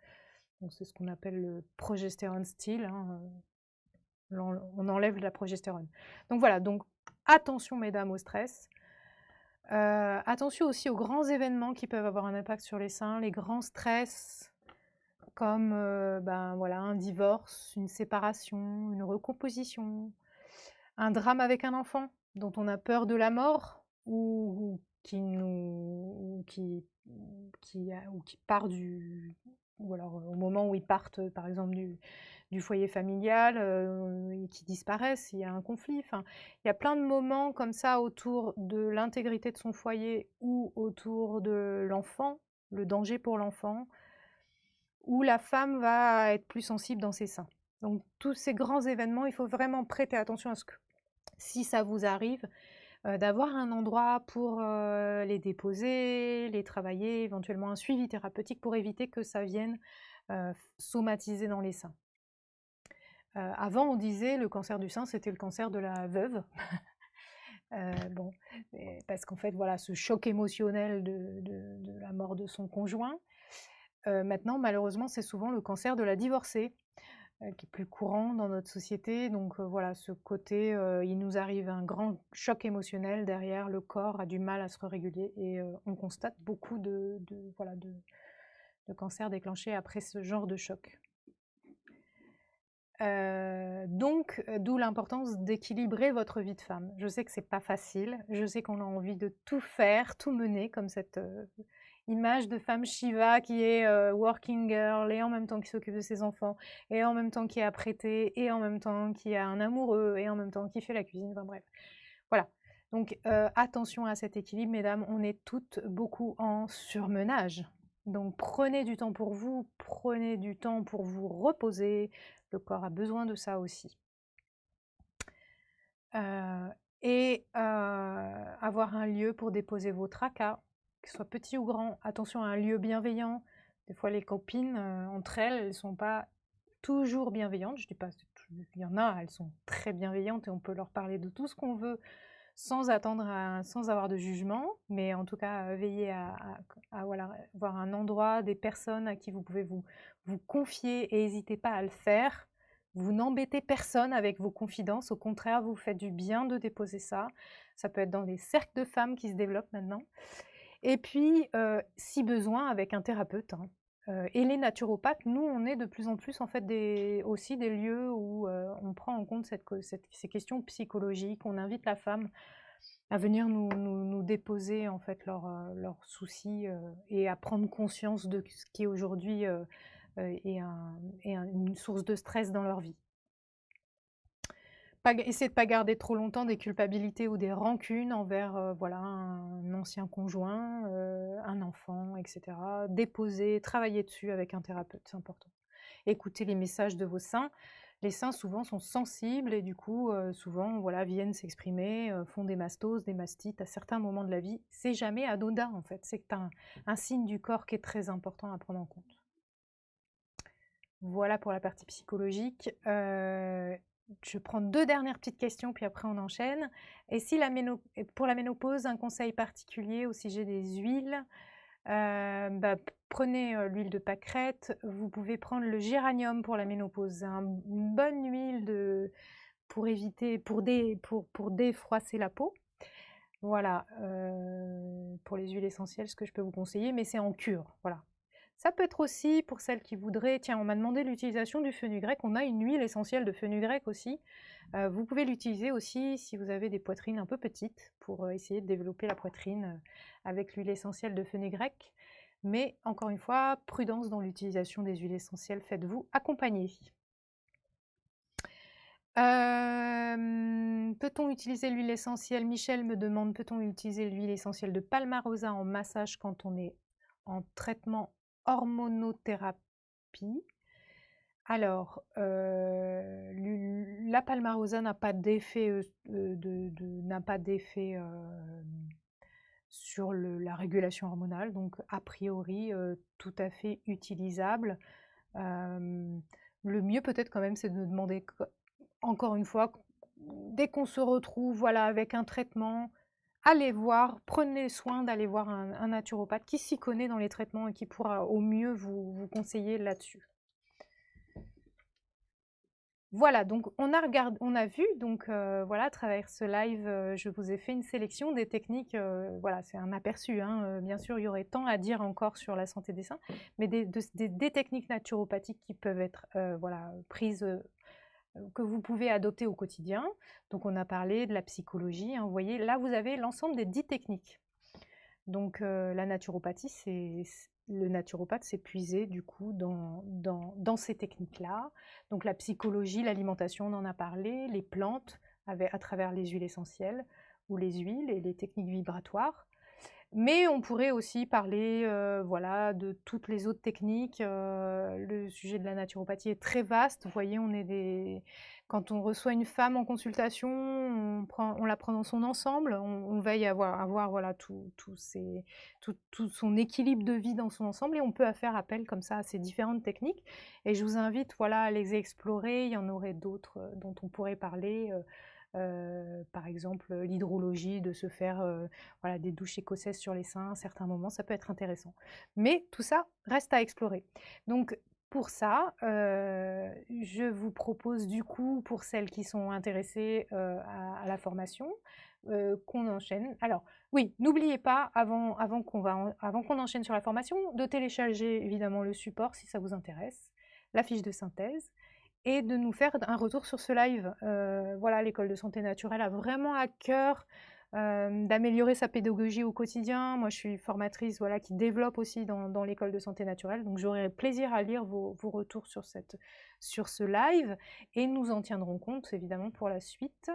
Donc, c'est ce qu'on appelle le progestérone steal, hein, on enlève la progestérone. Donc voilà, donc attention mesdames au stress. Attention aussi aux grands événements qui peuvent avoir un impact sur les seins, les grands stress comme ben, voilà, un divorce, une séparation, une recomposition, un drame avec un enfant dont on a peur de la mort ou qui part ou alors au moment où ils partent, par exemple, du foyer familial et qui disparaissent, il y a un conflit. Enfin, il y a plein de moments comme ça autour de l'intégrité de son foyer ou autour de l'enfant, le danger pour l'enfant, où la femme va être plus sensible dans ses seins. Donc tous ces grands événements, il faut vraiment prêter attention à ce que, si ça vous arrive, d'avoir un endroit pour les déposer, les travailler, éventuellement un suivi thérapeutique pour éviter que ça vienne somatiser dans les seins. Avant, on disait le cancer du sein, c'était le cancer de la veuve. Bon, parce qu'en fait, voilà, ce choc émotionnel de la mort de son conjoint. Maintenant, malheureusement, c'est souvent le cancer de la divorcée, qui est plus courant dans notre société. Donc voilà, ce côté, il nous arrive un grand choc émotionnel, derrière, le corps a du mal à se réguler et on constate beaucoup voilà, de cancers déclenchés après ce genre de choc. Donc, d'où l'importance d'équilibrer votre vie de femme. Je sais que c'est pas facile, je sais qu'on a envie de tout faire, tout mener, comme cette image de femme Shiva qui est working girl et en même temps qui s'occupe de ses enfants et en même temps qui est apprêtée et en même temps qui a un amoureux et en même temps qui fait la cuisine, enfin bref. Voilà. Donc attention à cet équilibre, mesdames, on est toutes beaucoup en surmenage. Donc prenez du temps pour vous, prenez du temps pour vous reposer, le corps a besoin de ça aussi. Avoir un lieu pour déposer vos tracas, que ce soit petit ou grand. Attention à un lieu bienveillant. Des fois, les copines, entre elles, elles ne sont pas toujours bienveillantes. Je dis pas, il y en a, elles sont très bienveillantes et on peut leur parler de tout ce qu'on veut sans avoir de jugement. Mais en tout cas, veillez à voilà, avoir un endroit, des personnes à qui vous pouvez vous confier et n'hésitez pas à le faire. Vous n'embêtez personne avec vos confidences, au contraire, vous faites du bien de déposer ça. Ça peut être dans des cercles de femmes qui se développent maintenant. Et puis, si besoin, avec un thérapeute. Et les naturopathes, nous, on est de plus en plus en fait aussi des lieux où on prend en compte ces questions psychologiques. On invite la femme à venir nous déposer en fait leurs soucis et à prendre conscience de ce qui aujourd'hui est une source de stress dans leur vie. Essayez de ne pas garder trop longtemps des culpabilités ou des rancunes envers voilà, un ancien conjoint, un enfant, etc. Déposer, travailler dessus avec un thérapeute, c'est important. Écoutez les messages de vos seins. Les seins souvent sont sensibles et du coup souvent voilà, viennent s'exprimer, font des mastoses, des mastites à certains moments de la vie. C'est jamais anodin en fait, c'est un signe du corps qui est très important à prendre en compte. Voilà pour la partie psychologique. Je prends 2 dernières petites questions, puis après on enchaîne. Et si pour la ménopause, un conseil particulier au sujet des huiles, prenez l'huile de pâquerette. Vous pouvez prendre le géranium pour la ménopause. Une bonne huile pour défroisser la peau. Voilà, pour les huiles essentielles, ce que je peux vous conseiller, mais c'est en cure, voilà. Ça peut être aussi pour celles qui voudraient, tiens, on m'a demandé l'utilisation du fenugrec, on a une huile essentielle de fenugrec aussi. Vous pouvez l'utiliser aussi si vous avez des poitrines un peu petites pour essayer de développer la poitrine avec l'huile essentielle de fenugrec. Mais encore une fois, prudence dans l'utilisation des huiles essentielles, faites-vous accompagner. Peut-on utiliser l'huile essentielle? Michel me demande, peut-on utiliser l'huile essentielle de Palmarosa en massage quand on est en traitement hormonothérapie? Alors, la Palmarosa n'a pas d'effet sur la régulation hormonale, donc a priori tout à fait utilisable. Le mieux peut-être quand même, c'est de demander encore une fois, dès qu'on se retrouve voilà, avec un traitement, allez voir, prenez soin d'aller voir un naturopathe qui s'y connaît dans les traitements et qui pourra au mieux vous conseiller là-dessus. Voilà, donc on a vu, donc voilà, à travers ce live, je vous ai fait une sélection des techniques, voilà, c'est un aperçu, hein, bien sûr, il y aurait tant à dire encore sur la santé des seins, mais des techniques naturopathiques qui peuvent être voilà, prises que vous pouvez adopter au quotidien. Donc on a parlé de la psychologie, hein, vous voyez, là vous avez l'ensemble des 10 techniques. Donc la naturopathie, le naturopathe s'est puisé du coup dans ces techniques-là. Donc la psychologie, l'alimentation, on en a parlé, les plantes à travers les huiles essentielles ou les huiles et les techniques vibratoires. Mais on pourrait aussi parler voilà, de toutes les autres techniques. Le sujet de la naturopathie est très vaste. Vous voyez, quand on reçoit une femme en consultation, on la prend dans son ensemble. On veille à avoir voilà, tout son équilibre de vie dans son ensemble. Et on peut faire appel comme ça à ces différentes techniques. Et je vous invite voilà, à les explorer. Il y en aurait d'autres dont on pourrait parler. Par exemple, l'hydrologie, de se faire voilà, des douches écossaises sur les seins à certains moments, ça peut être intéressant. Mais tout ça reste à explorer. Donc, pour ça, je vous propose du coup, pour celles qui sont intéressées à la formation, qu'on enchaîne. Alors, oui, n'oubliez pas, avant qu'on enchaîne sur la formation, de télécharger évidemment le support si ça vous intéresse, la fiche de synthèse, et de nous faire un retour sur ce live. Voilà, l'école de santé naturelle a vraiment à cœur d'améliorer sa pédagogie au quotidien. Moi, je suis formatrice voilà, qui développe aussi dans l'école de santé naturelle, donc j'aurai plaisir à lire vos retours sur ce live, et nous en tiendrons compte évidemment pour la suite.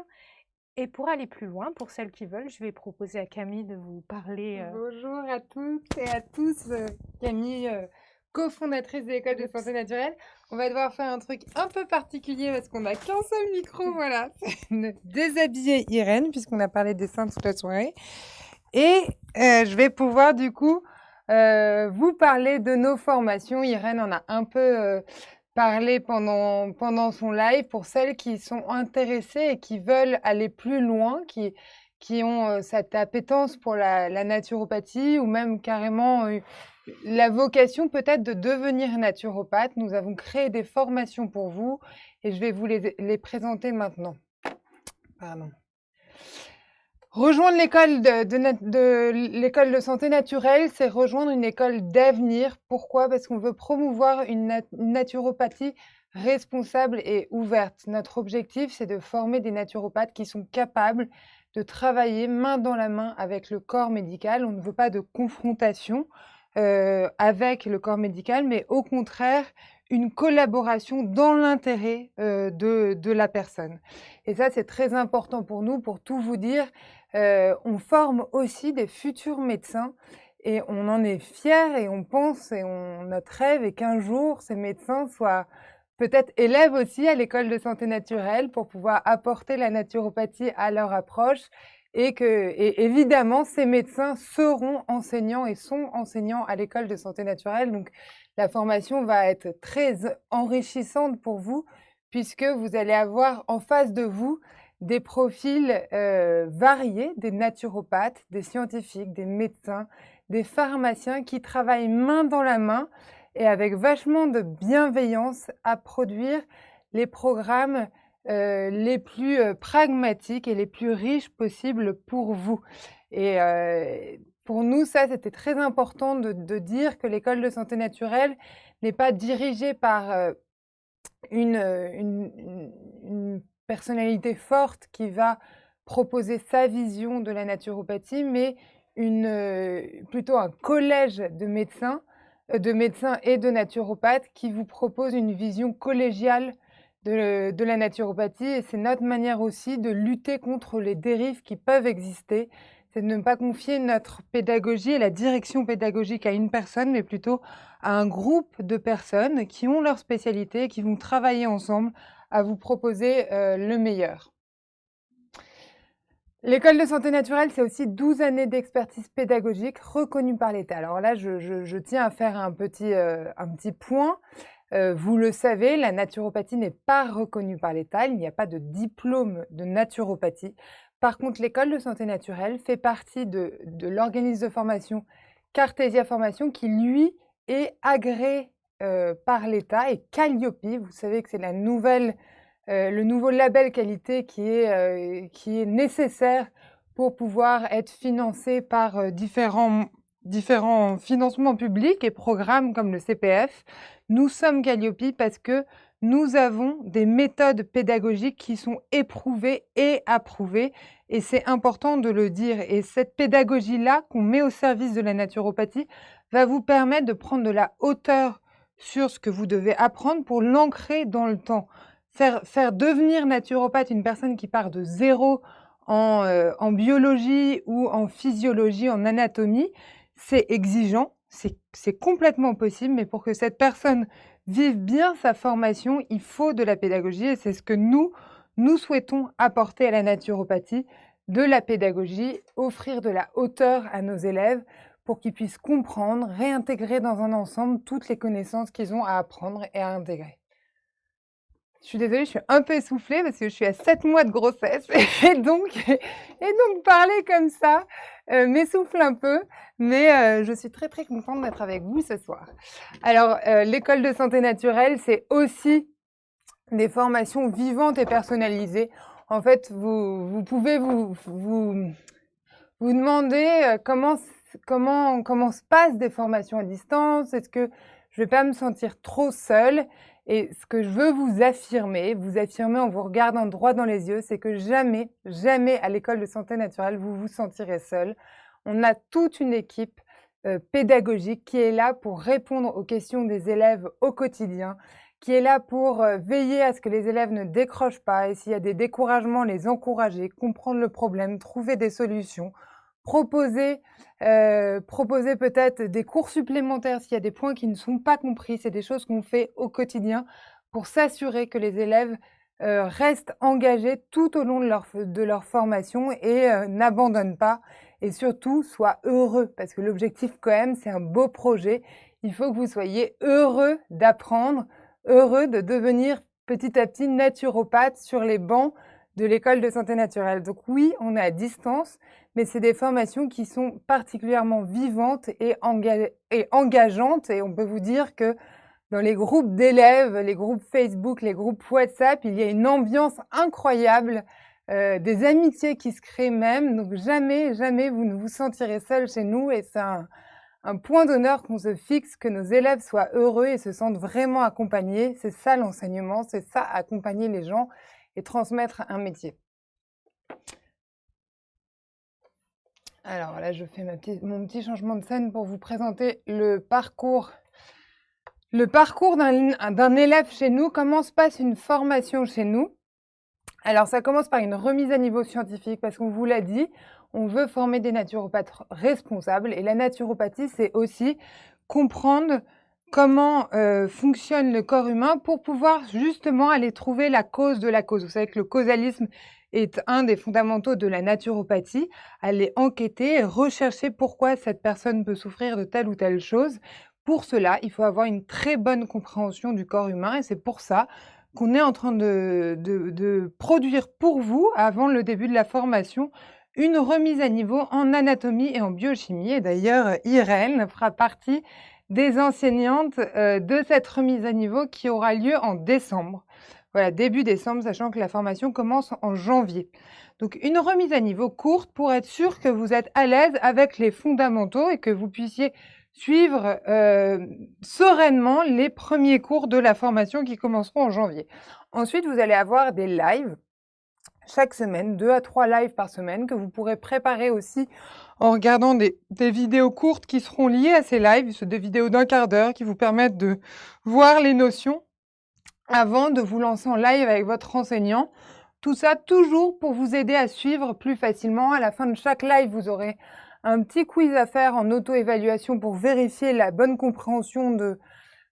Et pour aller plus loin, pour celles qui veulent, je vais proposer à Camille de vous parler. Bonjour à toutes et à tous, Camille, cofondatrice de l'école de santé naturelle. On va devoir faire un truc un peu particulier parce qu'on n'a qu'un seul micro, voilà. C'est déshabiller Irène puisqu'on a parlé des seins toute la soirée. Et je vais pouvoir du coup vous parler de nos formations. Irène en a un peu parlé pendant son live pour celles qui sont intéressées et qui veulent aller plus loin, qui ont cette appétence pour la naturopathie ou même carrément la vocation peut-être de devenir naturopathe. Nous avons créé des formations pour vous et je vais vous les présenter maintenant. Pardon. Rejoindre l'école l'école de santé naturelle, c'est rejoindre une école d'avenir. Pourquoi? Parce qu'on veut promouvoir une naturopathie responsable et ouverte. Notre objectif, c'est de former des naturopathes qui sont capables de travailler main dans la main avec le corps médical. On ne veut pas de confrontation avec le corps médical, mais au contraire, une collaboration dans l'intérêt de la personne. Et ça, c'est très important pour nous, pour tout vous dire. On forme aussi des futurs médecins et on en est fiers et on pense et notre rêve est qu'un jour, ces médecins soient peut-être élèves aussi à l'école de santé naturelle pour pouvoir apporter la naturopathie à leur approche et évidemment, ces médecins seront enseignants et sont enseignants à l'école de santé naturelle. Donc, la formation va être très enrichissante pour vous puisque vous allez avoir en face de vous des profils variés, des naturopathes, des scientifiques, des médecins, des pharmaciens qui travaillent main dans la main et avec vachement de bienveillance à produire les programmes les plus pragmatiques et les plus riches possibles pour vous. Et pour nous, ça, c'était très important de dire que l'école de santé naturelle n'est pas dirigée par une personnalité forte qui va proposer sa vision de la naturopathie, mais plutôt un collège de médecins et de naturopathes qui vous propose une vision collégiale de la naturopathie. Et c'est notre manière aussi de lutter contre les dérives qui peuvent exister. C'est de ne pas confier notre pédagogie et la direction pédagogique à une personne, mais plutôt à un groupe de personnes qui ont leur spécialité, qui vont travailler ensemble à vous proposer le meilleur. L'école de santé naturelle, c'est aussi 12 années d'expertise pédagogique reconnue par l'État. Alors là, je tiens à faire un petit point. Vous le savez, la naturopathie n'est pas reconnue par l'État. Il n'y a pas de diplôme de naturopathie. Par contre, l'école de santé naturelle fait partie de l'organisme de formation Cartésia Formation qui, lui, est agréé par l'État et Calliope. Vous savez que c'est le nouveau label qualité qui est nécessaire pour pouvoir être financé par différents financements publics et programmes comme le CPF. Nous sommes Calliope parce que nous avons des méthodes pédagogiques qui sont éprouvées et approuvées, et c'est important de le dire. Et cette pédagogie-là qu'on met au service de la naturopathie va vous permettre de prendre de la hauteur sur ce que vous devez apprendre pour l'ancrer dans le temps. Faire devenir naturopathe une personne qui part de zéro en biologie ou en physiologie, en anatomie, c'est exigeant, c'est complètement possible, mais pour que cette personne vive bien sa formation, il faut de la pédagogie et c'est ce que nous souhaitons apporter à la naturopathie, de la pédagogie, offrir de la hauteur à nos élèves pour qu'ils puissent comprendre, réintégrer dans un ensemble toutes les connaissances qu'ils ont à apprendre et à intégrer. Je suis désolée, je suis un peu essoufflée parce que je suis à 7 mois de grossesse et donc parler comme ça m'essouffle un peu, mais je suis très très contente d'être avec vous ce soir. Alors, l'école de santé naturelle, c'est aussi des formations vivantes et personnalisées. En fait, vous pouvez vous demander comment se passent des formations à distance. Est-ce que je ne vais pas me sentir trop seule? Et ce que je veux vous affirmer en vous regardant droit dans les yeux, c'est que jamais, jamais à l'école de santé naturelle, vous vous sentirez seul. On a toute une équipe pédagogique qui est là pour répondre aux questions des élèves au quotidien, qui est là pour veiller à ce que les élèves ne décrochent pas et s'il y a des découragements, les encourager, comprendre le problème, trouver des solutions, proposer peut-être des cours supplémentaires s'il y a des points qui ne sont pas compris. C'est des choses qu'on fait au quotidien pour s'assurer que les élèves restent engagés tout au long de leur formation et n'abandonnent pas et surtout soient heureux parce que l'objectif quand même c'est un beau projet. Il faut que vous soyez heureux d'apprendre, heureux de devenir petit à petit naturopathe sur les bancs de l'école de santé naturelle. Donc oui, on est à distance, mais c'est des formations qui sont particulièrement vivantes et engageantes. Et on peut vous dire que dans les groupes d'élèves, les groupes Facebook, les groupes WhatsApp, il y a une ambiance incroyable, des amitiés qui se créent même. Donc jamais, jamais vous ne vous sentirez seul chez nous. Et c'est un point d'honneur qu'on se fixe, que nos élèves soient heureux et se sentent vraiment accompagnés. C'est ça l'enseignement, c'est ça accompagner les gens et transmettre un métier. Alors là, je fais mon petit changement de scène pour vous présenter le parcours. Le parcours d'un élève chez nous. Comment se passe une formation chez nous? Alors, ça commence par une remise à niveau scientifique parce qu'on vous l'a dit, on veut former des naturopathes responsables. Et la naturopathie, c'est aussi comprendre comment fonctionne le corps humain pour pouvoir justement aller trouver la cause de la cause. Vous savez que le causalisme est un des fondamentaux de la naturopathie, aller enquêter, rechercher pourquoi cette personne peut souffrir de telle ou telle chose. Pour cela, il faut avoir une très bonne compréhension du corps humain et c'est pour ça qu'on est en train de produire pour vous, avant le début de la formation, une remise à niveau en anatomie et en biochimie. Et d'ailleurs, Irène fera partie des enseignantes de cette remise à niveau qui aura lieu en décembre. Voilà, début décembre, sachant que la formation commence en janvier. Donc, une remise à niveau courte pour être sûr que vous êtes à l'aise avec les fondamentaux et que vous puissiez suivre sereinement les premiers cours de la formation qui commenceront en janvier. Ensuite, vous allez avoir des lives chaque semaine, 2 à 3 lives par semaine, que vous pourrez préparer aussi en regardant des vidéos courtes qui seront liées à ces lives, des vidéos d'1 quart d'heure qui vous permettent de voir les notions avant de vous lancer en live avec votre enseignant. Tout ça toujours pour vous aider à suivre plus facilement. À la fin de chaque live, vous aurez un petit quiz à faire en auto-évaluation pour vérifier la bonne compréhension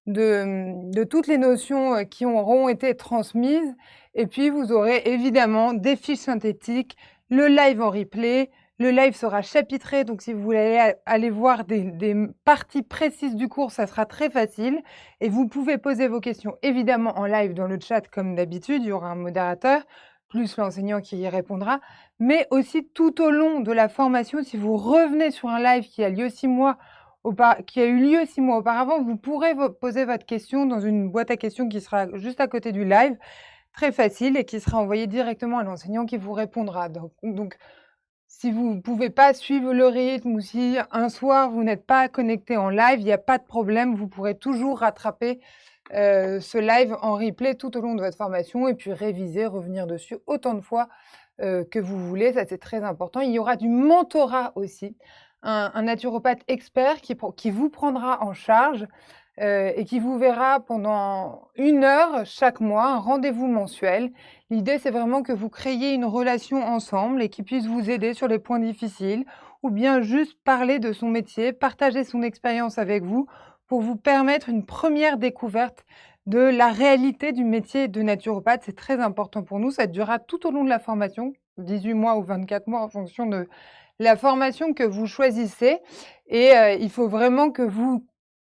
de toutes les notions qui auront été transmises. Et puis, vous aurez évidemment des fiches synthétiques, le live en replay. Le live sera chapitré, donc si vous voulez aller voir des parties précises du cours, ça sera très facile. Et vous pouvez poser vos questions évidemment en live dans le chat comme d'habitude. Il y aura un modérateur, plus l'enseignant qui y répondra. Mais aussi tout au long de la formation, si vous revenez sur un live qui a eu lieu 6 mois auparavant, vous pourrez poser votre question dans une boîte à questions qui sera juste à côté du live, très facile, et qui sera envoyée directement à l'enseignant qui vous répondra. Donc, si vous ne pouvez pas suivre le rythme ou si un soir vous n'êtes pas connecté en live, il n'y a pas de problème, vous pourrez toujours rattraper ce live en replay tout au long de votre formation et puis réviser, revenir dessus autant de fois que vous voulez. Ça, c'est très important. Il y aura du mentorat aussi. Un naturopathe expert qui vous prendra en charge et qui vous verra pendant 1 heure chaque mois, un rendez-vous mensuel. L'idée, c'est vraiment que vous créiez une relation ensemble et qu'il puisse vous aider sur les points difficiles ou bien juste parler de son métier, partager son expérience avec vous pour vous permettre une première découverte de la réalité du métier de naturopathe. C'est très important pour nous. Ça durera tout au long de la formation, 18 mois ou 24 mois en fonction de la formation que vous choisissez. Et il faut vraiment que vous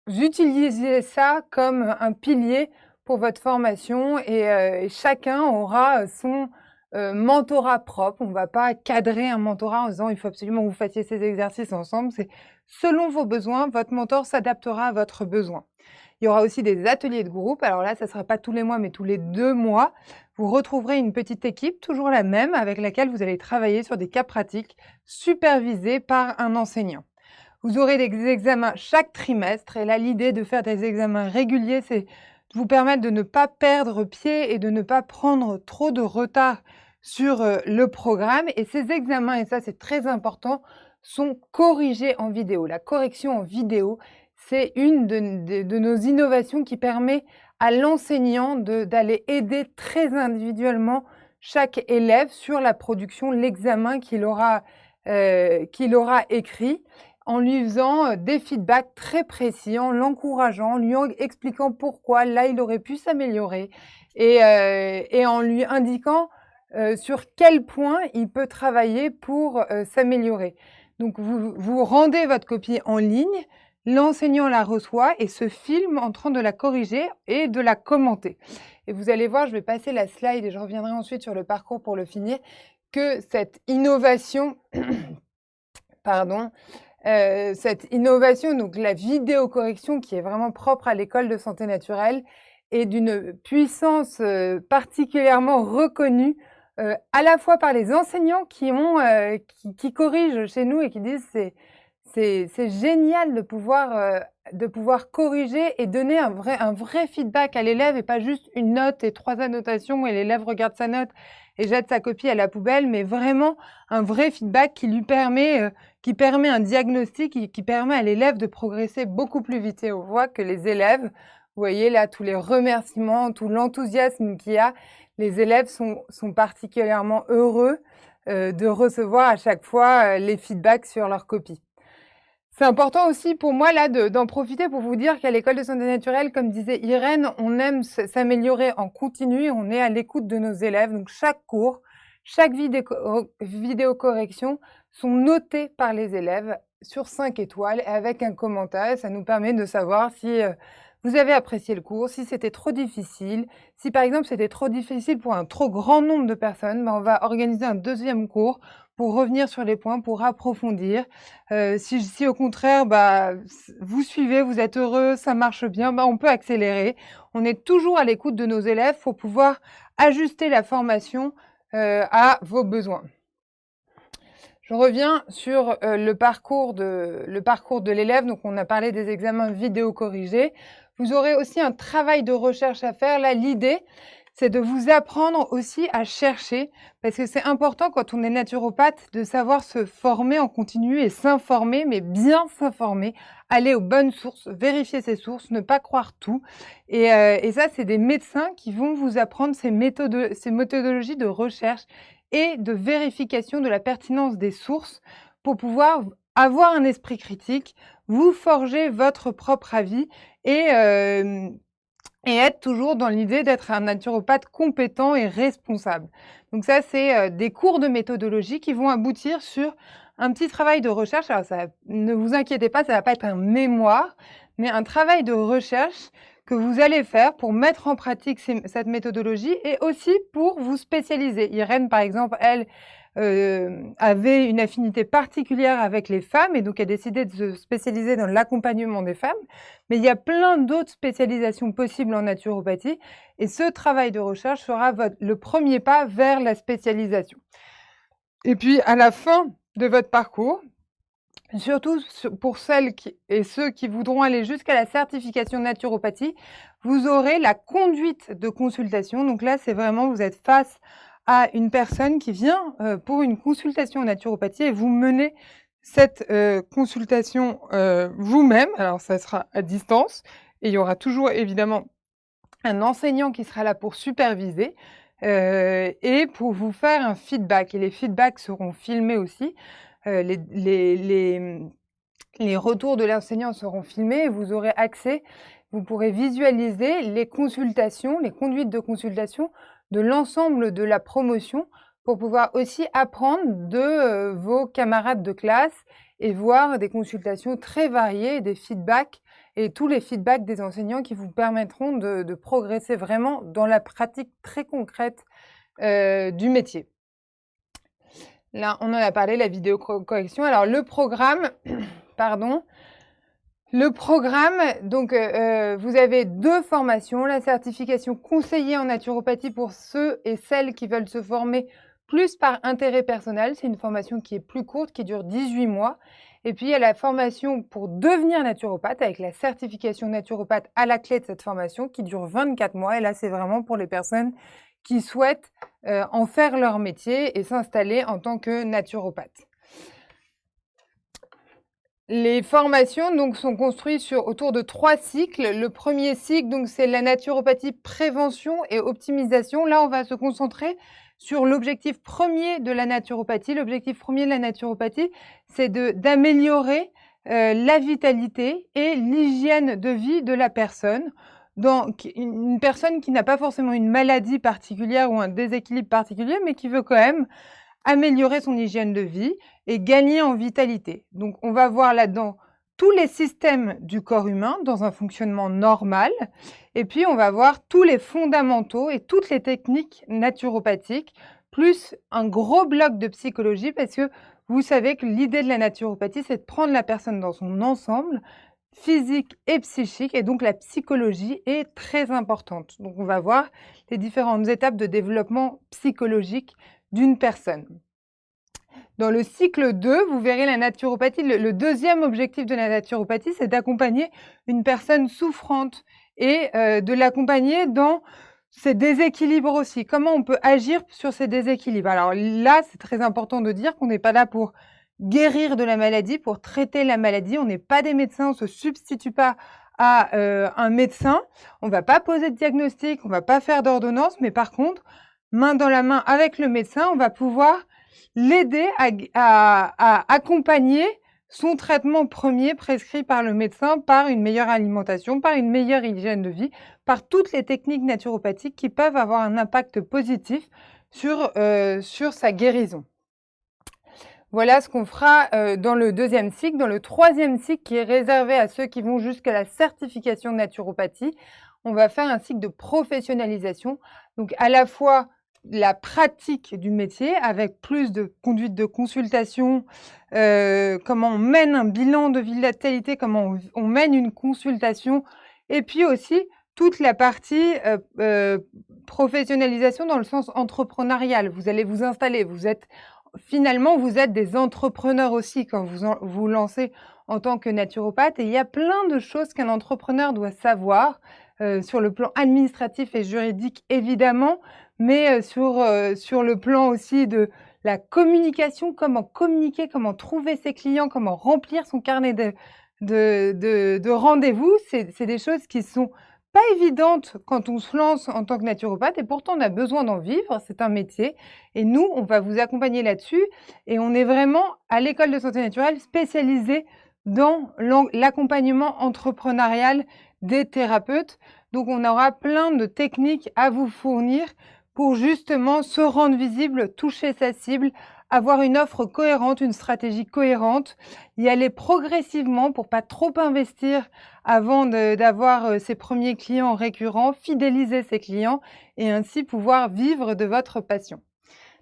utilisiez ça comme un pilier pour votre formation et chacun aura son mentorat propre. On ne va pas cadrer un mentorat en disant il faut absolument que vous fassiez ces exercices ensemble. C'est selon vos besoins, votre mentor s'adaptera à votre besoin. Il y aura aussi des ateliers de groupe. Alors là, ça ne sera pas tous les mois, mais tous les 2 mois. Vous retrouverez une petite équipe, toujours la même, avec laquelle vous allez travailler sur des cas pratiques supervisés par un enseignant. Vous aurez des examens chaque trimestre. Et là, l'idée de faire des examens réguliers, c'est de vous permettre de ne pas perdre pied et de ne pas prendre trop de retard sur le programme. Et ces examens, et ça c'est très important, sont corrigés en vidéo. La correction en vidéo, c'est une de nos innovations qui permet à l'enseignant d'aller aider très individuellement chaque élève sur la production, l'examen qu'il aura écrit, en lui faisant des feedbacks très précis, en l'encourageant, en lui expliquant pourquoi là il aurait pu s'améliorer et en lui indiquant sur quel point il peut travailler pour s'améliorer. Donc vous rendez votre copie en ligne, l'enseignant la reçoit et se filme en train de la corriger et de la commenter. Et vous allez voir, je vais passer la slide et je reviendrai ensuite sur le parcours pour le finir, que cette innovation, donc la vidéocorrection qui est vraiment propre à l'école de santé naturelle, est d'une puissance particulièrement reconnue à la fois par les enseignants qui corrigent chez nous et qui disent c'est génial de pouvoir corriger et donner un vrai feedback à l'élève et pas juste une note et 3 annotations et l'élève regarde sa note et jette sa copie à la poubelle, mais vraiment un vrai feedback qui permet un diagnostic, qui permet à l'élève de progresser beaucoup plus vite. Et on voit que les élèves, vous voyez là tous les remerciements, tout l'enthousiasme qu'il y a, les élèves sont particulièrement heureux de recevoir à chaque fois les feedbacks sur leur copie. C'est important aussi pour moi là d'en profiter pour vous dire qu'à l'école de santé naturelle, comme disait Irène, on aime s'améliorer en continu et on est à l'écoute de nos élèves. Donc chaque cours, chaque vidéocorrection sont notés par les élèves sur 5 étoiles et avec un commentaire. Ça nous permet de savoir si vous avez apprécié le cours, si c'était trop difficile. Si par exemple c'était trop difficile pour un trop grand nombre de personnes, on va organiser un 2e cours pour revenir sur les points, pour approfondir. Si au contraire, vous suivez, vous êtes heureux, ça marche bien, on peut accélérer. On est toujours à l'écoute de nos élèves pour pouvoir ajuster la formation à vos besoins. Je reviens sur le parcours de l'élève. Donc, on a parlé des examens vidéo corrigés. Vous aurez aussi un travail de recherche à faire. Là, l'idée, c'est de vous apprendre aussi à chercher, parce que c'est important quand on est naturopathe de savoir se former en continu et s'informer, mais bien s'informer, aller aux bonnes sources, vérifier ses sources, ne pas croire tout. Et ça, c'est des médecins qui vont vous apprendre ces méthodologies de recherche et de vérification de la pertinence des sources pour pouvoir avoir un esprit critique, vous forger votre propre avis et être toujours dans l'idée d'être un naturopathe compétent et responsable. Donc ça, c'est des cours de méthodologie qui vont aboutir sur un petit travail de recherche. Alors ne vous inquiétez pas, ça ne va pas être un mémoire, mais un travail de recherche que vous allez faire pour mettre en pratique cette méthodologie et aussi pour vous spécialiser. Irène, par exemple, elle avait une affinité particulière avec les femmes et donc a décidé de se spécialiser dans l'accompagnement des femmes. Mais il y a plein d'autres spécialisations possibles en naturopathie et ce travail de recherche sera le premier pas vers la spécialisation. Et puis, à la fin de votre parcours, surtout pour celles et ceux qui voudront aller jusqu'à la certification de naturopathie, vous aurez la conduite de consultation. Donc là, c'est vraiment, vous êtes face à une personne qui vient pour une consultation en naturopathie et vous menez cette consultation vous-même. Alors, ça sera à distance et il y aura toujours évidemment un enseignant qui sera là pour superviser et pour vous faire un feedback. Et les feedbacks seront filmés aussi. Les retours de l'enseignant seront filmés et vous aurez accès, vous pourrez visualiser les consultations, les conduites de consultation de l'ensemble de la promotion pour pouvoir aussi apprendre de vos camarades de classe et voir des consultations très variées, des feedbacks et tous les feedbacks des enseignants qui vous permettront de progresser vraiment dans la pratique très concrète du métier. Là, on en a parlé, la vidéo correction. Alors, le programme, pardon. Le programme, donc, vous avez 2 formations. La certification conseiller en naturopathie pour ceux et celles qui veulent se former plus par intérêt personnel. C'est une formation qui est plus courte, qui dure 18 mois. Et puis, il y a la formation pour devenir naturopathe avec la certification naturopathe à la clé de cette formation qui dure 24 mois. Et là, c'est vraiment pour les personnes qui souhaitent en faire leur métier et s'installer en tant que naturopathe. Les formations donc, sont construites autour de 3 cycles. Le premier cycle, donc, c'est la naturopathie prévention et optimisation. Là, on va se concentrer sur l'objectif premier de la naturopathie. L'objectif premier de la naturopathie, c'est d'améliorer la vitalité et l'hygiène de vie de la personne. Donc, une personne qui n'a pas forcément une maladie particulière ou un déséquilibre particulier, mais qui veut quand même améliorer son hygiène de vie et gagner en vitalité. Donc, on va voir là-dedans tous les systèmes du corps humain dans un fonctionnement normal. Et puis, on va voir tous les fondamentaux et toutes les techniques naturopathiques, plus un gros bloc de psychologie, parce que vous savez que l'idée de la naturopathie, c'est de prendre la personne dans son ensemble, physique et psychique, et donc la psychologie est très importante. Donc, on va voir les différentes étapes de développement psychologique d'une personne. Dans le cycle 2, vous verrez la naturopathie. Le deuxième objectif de la naturopathie, c'est d'accompagner une personne souffrante et de l'accompagner dans ses déséquilibres aussi. Comment on peut agir sur ces déséquilibres? Alors là, c'est très important de dire qu'on n'est pas là pour guérir de la maladie, pour traiter la maladie. On n'est pas des médecins, on ne se substitue pas à un médecin. On ne va pas poser de diagnostic, on ne va pas faire d'ordonnance, mais par contre, main dans la main avec le médecin, on va pouvoir l'aider à accompagner son traitement premier prescrit par le médecin, par une meilleure alimentation, par une meilleure hygiène de vie, par toutes les techniques naturopathiques qui peuvent avoir un impact positif sur sa guérison. Voilà ce qu'on fera dans le deuxième cycle. Dans le troisième cycle, qui est réservé à ceux qui vont jusqu'à la certification de naturopathie, on va faire un cycle de professionnalisation. Donc, à la fois la pratique du métier avec plus de conduite de consultation, comment on mène un bilan de vitalité, comment on mène une consultation, et puis aussi toute la partie professionnalisation dans le sens entrepreneurial. Vous allez vous installer, finalement, vous êtes des entrepreneurs aussi quand vous lancez en tant que naturopathe. Et il y a plein de choses qu'un entrepreneur doit savoir sur le plan administratif et juridique, évidemment, mais sur le plan aussi de la communication, comment communiquer, comment trouver ses clients, comment remplir son carnet de rendez-vous. C'est des choses qui sont pas évidentes quand on se lance en tant que naturopathe et pourtant on a besoin d'en vivre, c'est un métier et nous, on va vous accompagner là-dessus et on est vraiment à l'école de santé naturelle spécialisée dans l'accompagnement entrepreneurial des thérapeutes. Donc, on aura plein de techniques à vous fournir pour justement se rendre visible, toucher sa cible, avoir une offre cohérente, une stratégie cohérente, y aller progressivement pour pas trop investir avant d'avoir ses premiers clients récurrents, fidéliser ses clients et ainsi pouvoir vivre de votre passion.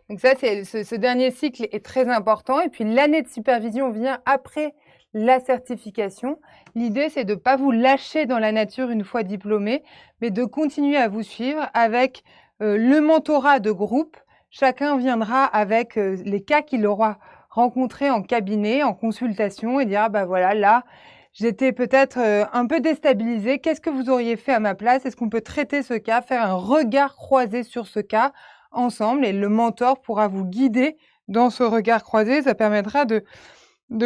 Donc ça, ce dernier cycle est très important. Et puis l'année de supervision vient après la certification. L'idée, c'est de ne pas vous lâcher dans la nature une fois diplômé, mais de continuer à vous suivre avec le mentorat de groupe. Chacun viendra avec les cas qu'il aura rencontrer en cabinet, en consultation et dire, ah bah voilà, là, j'étais peut-être un peu déstabilisée. Qu'est-ce que vous auriez fait à ma place? Est-ce qu'on peut traiter ce cas, faire un regard croisé sur ce cas ensemble? Et le mentor pourra vous guider dans ce regard croisé. Ça permettra de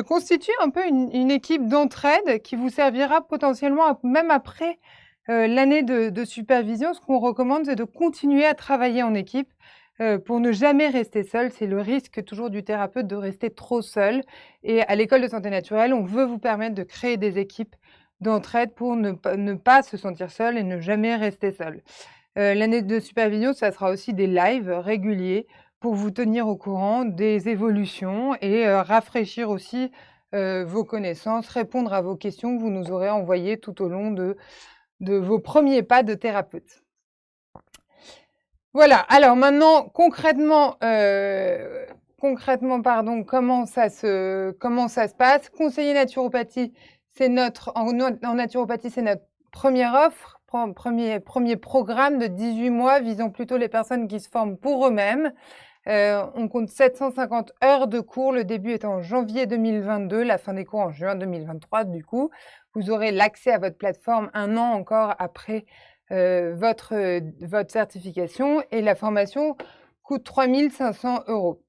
constituer un peu une équipe d'entraide qui vous servira potentiellement, même après l'année de supervision. Ce qu'on recommande, c'est de continuer à travailler en équipe pour ne jamais rester seul. C'est le risque toujours du thérapeute de rester trop seul. Et à l'école de santé naturelle, on veut vous permettre de créer des équipes d'entraide pour ne pas se sentir seul et ne jamais rester seul. L'année de supervision, ça sera aussi des lives réguliers pour vous tenir au courant des évolutions et rafraîchir aussi vos connaissances, répondre à vos questions que vous nous aurez envoyées tout au long de vos premiers pas de thérapeute. Voilà, alors maintenant, concrètement, comment ça se passe? Conseiller naturopathie, c'est en naturopathie, c'est notre première offre, premier programme de 18 mois visant plutôt les personnes qui se forment pour eux-mêmes. On compte 750 heures de cours. Le début est en janvier 2022, la fin des cours en juin 2023. Du coup, vous aurez l'accès à votre plateforme un an encore après votre certification et la formation coûte 3 500 €.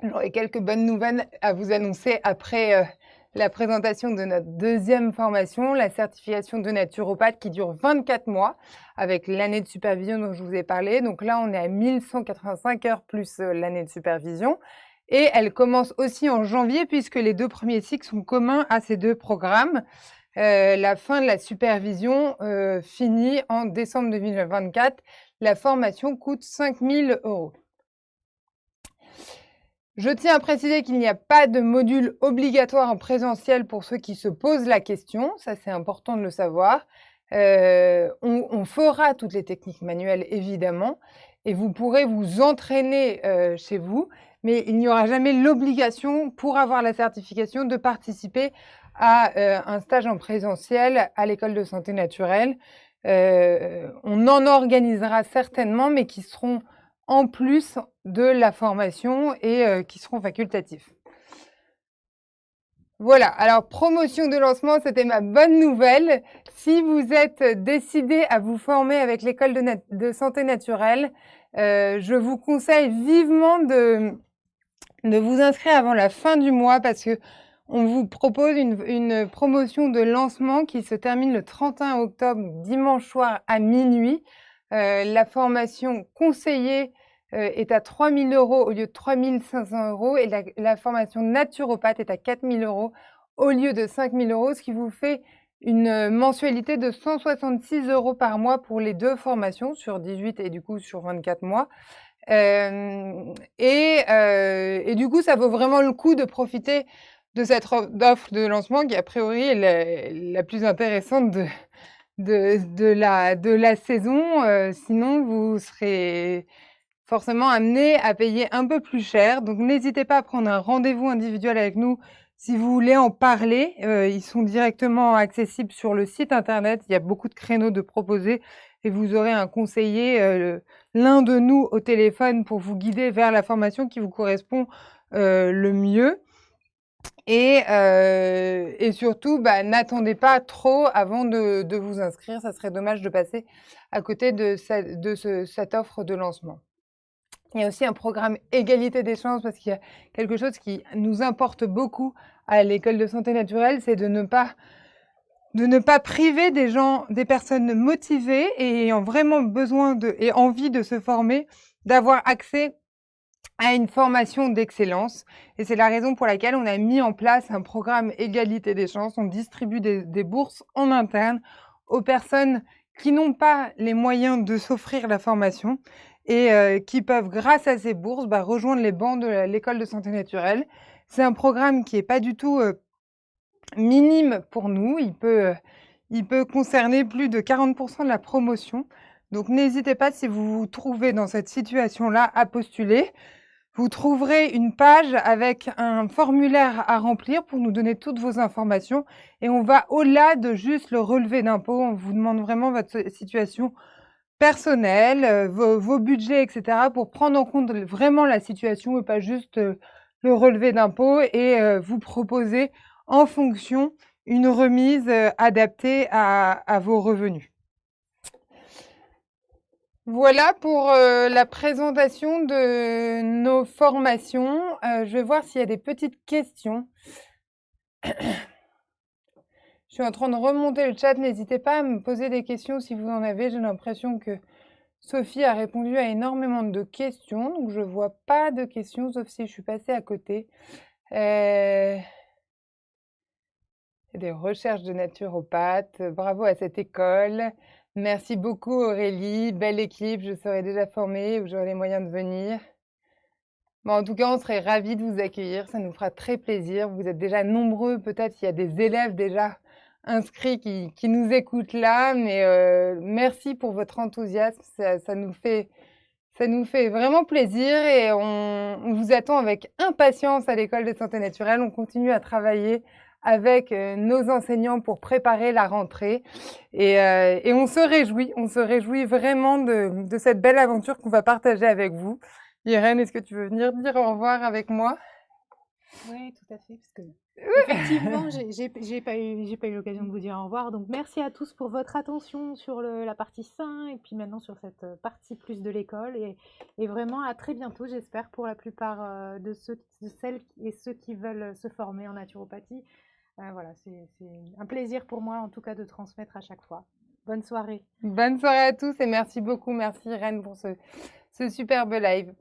J'aurai quelques bonnes nouvelles à vous annoncer après la présentation de notre deuxième formation, la certification de naturopathe qui dure 24 mois avec l'année de supervision dont je vous ai parlé. Donc là, on est à 1185 heures plus l'année de supervision. Et elle commence aussi en janvier puisque les 2 premiers cycles sont communs à ces 2 programmes. La fin de la supervision finit en décembre 2024. La formation coûte 5 000 €. Je tiens à préciser qu'il n'y a pas de module obligatoire en présentiel pour ceux qui se posent la question. Ça, c'est important de le savoir. On fera toutes les techniques manuelles, évidemment, et vous pourrez vous entraîner chez vous, mais il n'y aura jamais l'obligation, pour avoir la certification, de participer à un stage en présentiel à l'école de santé naturelle. On en organisera certainement, mais qui seront en plus de la formation et qui seront facultatifs. Voilà, alors promotion de lancement, c'était ma bonne nouvelle. Si vous êtes décidé à vous former avec l'école de santé naturelle, je vous conseille vivement de vous inscrire avant la fin du mois parce que on vous propose une promotion de lancement qui se termine le 31 octobre, dimanche soir à minuit. La formation conseillée est à 3 000 € au lieu de 3 500 € et la formation naturopathe est à 4 000 € au lieu de 5 000 €, ce qui vous fait une mensualité de 166 € par mois pour les 2 formations sur 18 et du coup sur 24 mois. Et du coup, ça vaut vraiment le coup de profiter de cette offre de lancement qui a priori est la plus intéressante de la saison. Sinon, vous serez forcément amené à payer un peu plus cher. Donc, n'hésitez pas à prendre un rendez-vous individuel avec nous si vous voulez en parler. Ils sont directement accessibles sur le site internet. Il y a beaucoup de créneaux de proposés et vous aurez un conseiller, l'un de nous au téléphone pour vous guider vers la formation qui vous correspond le mieux. Et surtout, n'attendez pas trop avant de vous inscrire. Ça serait dommage de passer à côté de cette offre de lancement. Il y a aussi un programme égalité des chances parce qu'il y a quelque chose qui nous importe beaucoup à l'école de santé naturelle, c'est de ne pas priver des personnes motivées et ayant vraiment besoin et envie de se former, d'avoir accès à une formation d'excellence. Et c'est la raison pour laquelle on a mis en place un programme égalité des chances. On distribue des bourses en interne aux personnes qui n'ont pas les moyens de s'offrir la formation et qui peuvent, grâce à ces bourses, rejoindre les bancs de l'école de santé naturelle. C'est un programme qui n'est pas du tout minime pour nous. Il peut concerner plus de 40% de la promotion. Donc, n'hésitez pas, si vous vous trouvez dans cette situation-là, à postuler. Vous trouverez une page avec un formulaire à remplir pour nous donner toutes vos informations. Et on va au-delà de juste le relevé d'impôt. On vous demande vraiment votre situation personnelle, vos budgets, etc. pour prendre en compte vraiment la situation et pas juste le relevé d'impôt et vous proposer en fonction une remise adaptée à vos revenus. Voilà pour la présentation de nos formations. Je vais voir s'il y a des petites questions. Je suis en train de remonter le chat. N'hésitez pas à me poser des questions si vous en avez. J'ai l'impression que Sophie a répondu à énormément de questions. Donc, je ne vois pas de questions, sauf si je suis passée à côté. Il y a des recherches de naturopathes. Bravo à cette école. Merci beaucoup Aurélie. Belle équipe. Je serai déjà formée ou j'aurai les moyens de venir. Bon, en tout cas, on serait ravis de vous accueillir. Ça nous fera très plaisir. Vous êtes déjà nombreux. Peut-être qu'il y a des élèves déjà inscrits qui nous écoutent là. Mais merci pour votre enthousiasme. Ça nous fait vraiment plaisir et on vous attend avec impatience à l'école de santé naturelle. On continue à travailler avec nos enseignants pour préparer la rentrée et on se réjouit vraiment de cette belle aventure qu'on va partager avec vous. Irène, est-ce que tu veux venir dire au revoir avec moi? Oui, tout à fait, parce que effectivement, j'ai pas eu l'occasion de vous dire au revoir. Donc, merci à tous pour votre attention sur la partie 5 et puis maintenant sur cette partie plus de l'école. Et vraiment, à très bientôt, j'espère, pour la plupart de celles et ceux qui veulent se former en naturopathie. Voilà, c'est un plaisir pour moi, en tout cas, de transmettre à chaque fois. Bonne soirée. Bonne soirée à tous et merci beaucoup. Merci Irène pour ce superbe live.